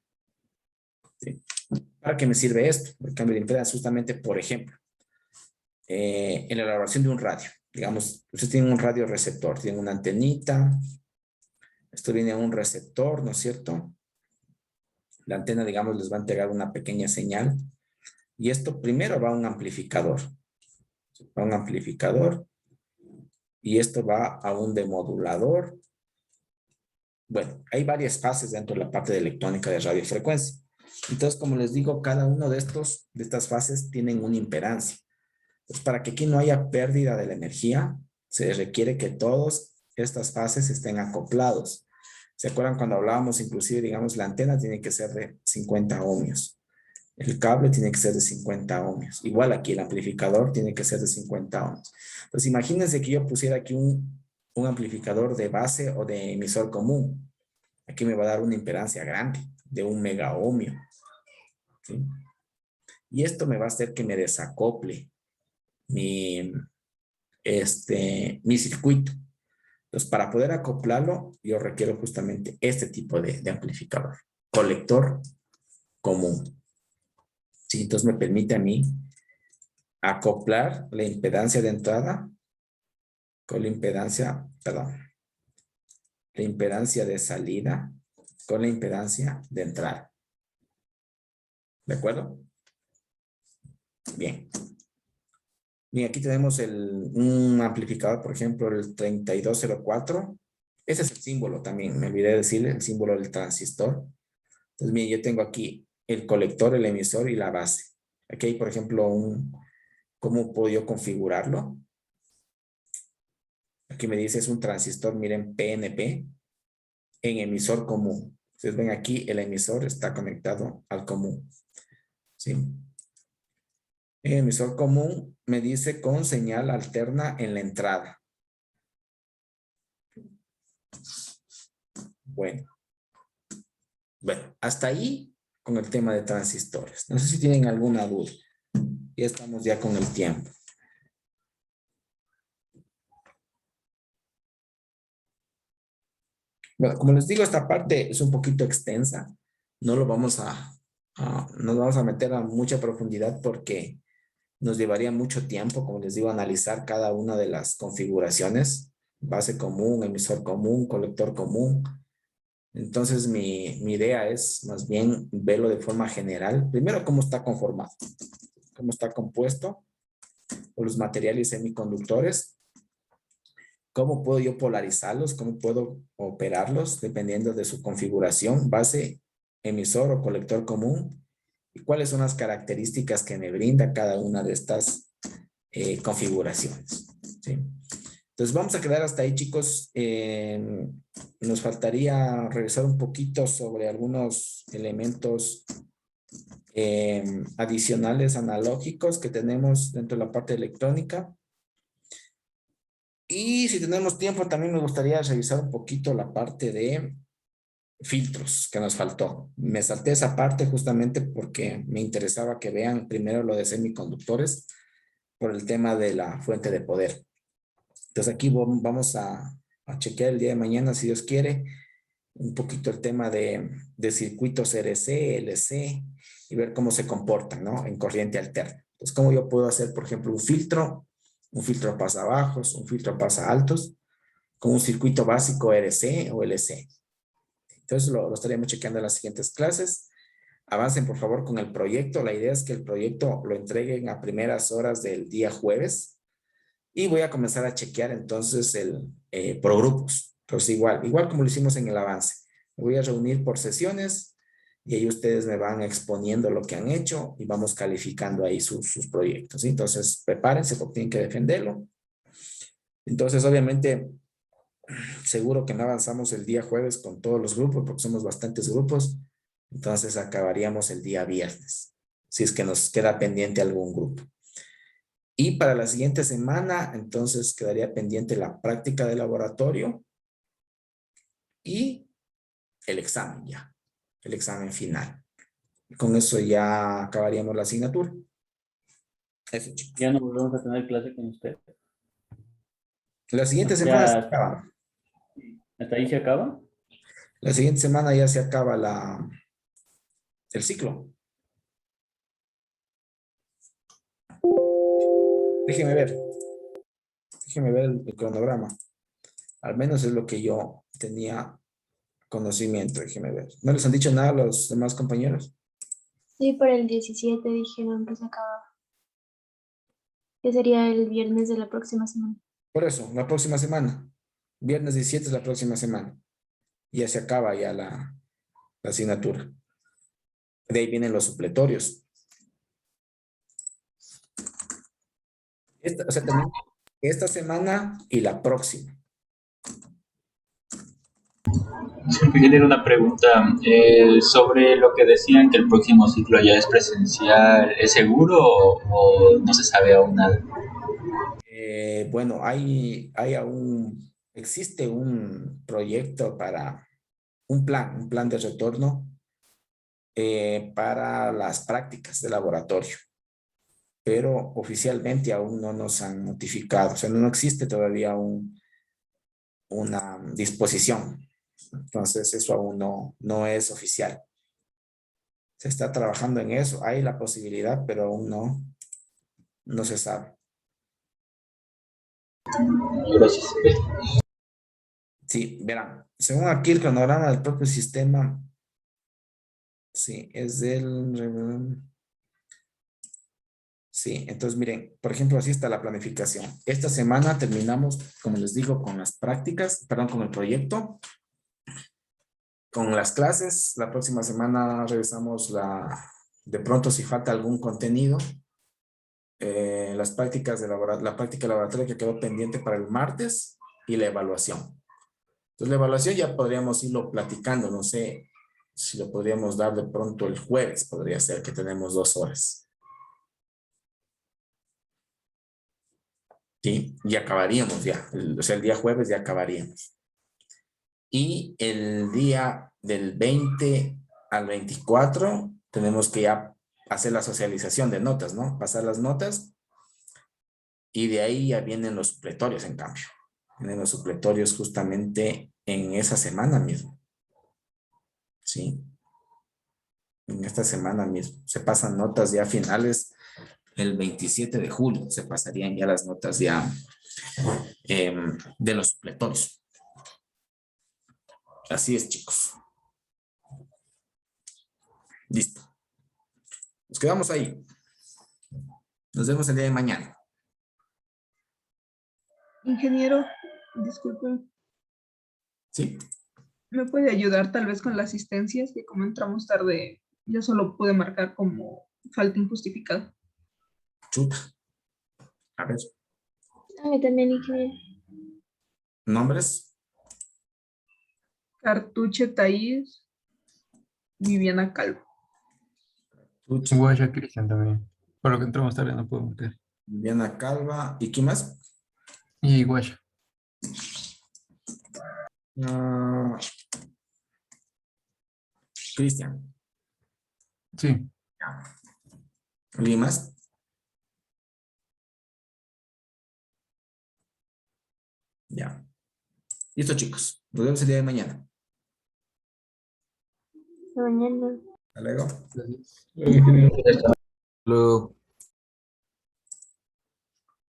¿Sí? ¿Para qué me sirve esto? El cambio de impedancia, justamente, por ejemplo, en la elaboración de un radio. Digamos, ustedes tienen un radio receptor, tienen una antenita, esto viene a un receptor, ¿no es cierto? La antena, digamos, les va a entregar una pequeña señal. Y esto primero va a un amplificador. Va a un amplificador. Y esto va a un demodulador. Bueno, hay varias fases dentro de la parte de electrónica de radiofrecuencia. Entonces, como les digo, cada uno de estas fases tienen una impedancia. Entonces, para que aquí no haya pérdida de la energía, se requiere que todas estas fases estén acoplados. ¿Se acuerdan cuando hablábamos, inclusive, digamos, la antena tiene que ser de 50 ohmios? El cable tiene que ser de 50 ohmios. Igual aquí el amplificador tiene que ser de 50 ohmios. Entonces, imagínense que yo pusiera aquí un amplificador de base o de emisor común. Aquí me va a dar una impedancia grande, de 1 mega ohmio. ¿Sí? Y esto me va a hacer que me desacople mi circuito. Entonces, para poder acoplarlo, yo requiero justamente este tipo de amplificador. Colector común. ¿Sí? Entonces, me permite a mí acoplar la impedancia de entrada con la impedancia, la impedancia de salida con la impedancia de entrada. ¿De acuerdo? Bien. Y aquí tenemos un amplificador, por ejemplo, el 3204. Ese es el símbolo también, me olvidé decirle, el símbolo del transistor. Entonces, bien, yo tengo aquí el colector, el emisor y la base. Aquí hay, por ejemplo, ¿cómo puedo yo configurarlo? Aquí me dice es un transistor, miren, PNP, en emisor común. Ustedes ven aquí, el emisor está conectado al común. ¿Sí? Emisor común me dice con señal alterna en la entrada. Bueno, hasta ahí con el tema de transistores. No sé si tienen alguna duda. Ya estamos ya con el tiempo. Bueno, como les digo, esta parte es un poquito extensa. No lo vamos nos vamos a meter a mucha profundidad porque nos llevaría mucho tiempo, como les digo, analizar cada una de las configuraciones. Base común, emisor común, colector común. Entonces, mi idea es más bien verlo de forma general. Primero, cómo está conformado, cómo está compuesto por los materiales semiconductores. ¿Cómo puedo yo polarizarlos? ¿Cómo puedo operarlos dependiendo de su configuración, base, emisor o colector común? ¿Y cuáles son las características que me brinda cada una de estas configuraciones? ¿Sí? Entonces vamos a quedar hasta ahí, chicos. Nos faltaría revisar un poquito sobre algunos elementos adicionales analógicos que tenemos dentro de la parte electrónica. Y si tenemos tiempo, también me gustaría revisar un poquito la parte de filtros que nos faltó. Me salté esa parte justamente porque me interesaba que vean primero lo de semiconductores por el tema de la fuente de poder. Entonces aquí vamos a chequear el día de mañana, si Dios quiere, un poquito el tema de circuitos RC, LC y ver cómo se comportan, ¿no? En corriente alterna. Entonces, cómo yo puedo hacer, por ejemplo, un filtro pasa bajos, un filtro pasa altos, con un circuito básico RC o LC. Entonces lo estaríamos chequeando en las siguientes clases. Avancen por favor con el proyecto. La idea es que el proyecto lo entreguen a primeras horas del día jueves. Y voy a comenzar a chequear entonces por grupos. Entonces igual como lo hicimos en el avance. Me voy a reunir por sesiones y ahí ustedes me van exponiendo lo que han hecho y vamos calificando ahí sus proyectos, ¿sí? Entonces prepárense porque tienen que defenderlo. Entonces obviamente seguro que no avanzamos el día jueves con todos los grupos porque somos bastantes grupos. Entonces acabaríamos el día viernes, si es que nos queda pendiente algún grupo. Y para la siguiente semana, entonces quedaría pendiente la práctica de laboratorio y el examen ya, el examen final. Y con eso ya acabaríamos la asignatura. Eso, chicos. Ya no volvemos a tener clase con usted. La siguiente semana se acaba. ¿Hasta ahí se acaba? La siguiente semana ya se acaba el ciclo. Déjeme ver el cronograma. Al menos es lo que yo tenía conocimiento, déjeme ver. ¿No les han dicho nada a los demás compañeros? Sí, para el 17 dijeron que se acababa. Que sería el viernes de la próxima semana. Por eso, la próxima semana. Viernes 17 es la próxima semana. Ya se acaba ya la asignatura. De ahí vienen los supletorios. O sea, también esta semana y la próxima. Tiene una pregunta sobre lo que decían que el próximo ciclo ya es presencial. ¿Es seguro o no se sabe aún nada? Bueno, existe un proyecto para un plan de retorno para las prácticas de laboratorio, pero oficialmente aún no nos han notificado, o sea, no existe todavía una disposición. Entonces eso aún no es oficial. Se está trabajando en eso, hay la posibilidad, pero aún no se sabe. Gracias. Sí, verán, según aquí el cronograma del propio sistema, sí, es del... Sí, entonces miren, por ejemplo, así está la planificación. Esta semana terminamos, como les digo, con las prácticas, perdón, con el proyecto, con las clases. La próxima semana revisamos de pronto si falta algún contenido. Las prácticas la práctica laboratoria que quedó pendiente para el martes y la evaluación. Entonces la evaluación ya podríamos irlo platicando, no sé si lo podríamos dar de pronto el jueves, podría ser que tenemos 2 horas. ¿sí? Y acabaríamos ya. O sea, el día jueves ya acabaríamos. Y el día del 20 al 24 tenemos que ya hacer la socialización de notas, ¿no? Pasar las notas. Y de ahí ya vienen los supletorios, en cambio. Vienen los supletorios justamente en esa semana mismo. ¿Sí? En esta semana mismo. Se pasan notas ya finales el 27 de julio. Se pasarían ya las notas ya de los supletorios. Así es, chicos. Listo. Nos quedamos ahí. Nos vemos el día de mañana. Ingeniero, disculpe. Sí. ¿Me puede ayudar tal vez con las asistencias? Que como entramos tarde, yo solo pude marcar como falta injustificada. Chuta. A ver. A mí también, ingeniero. ¿Nombres? Cartuche Thaís, Viviana Calvo. Guaya Cristian también. Por lo que entramos tarde no puedo meter. Viviana Calva. ¿Y quién más? Y Guaya. Cristian. Sí. ¿Alguien más? Ya. Listo, chicos. Nos vemos el día de mañana. Mañana. Hasta luego. Luego.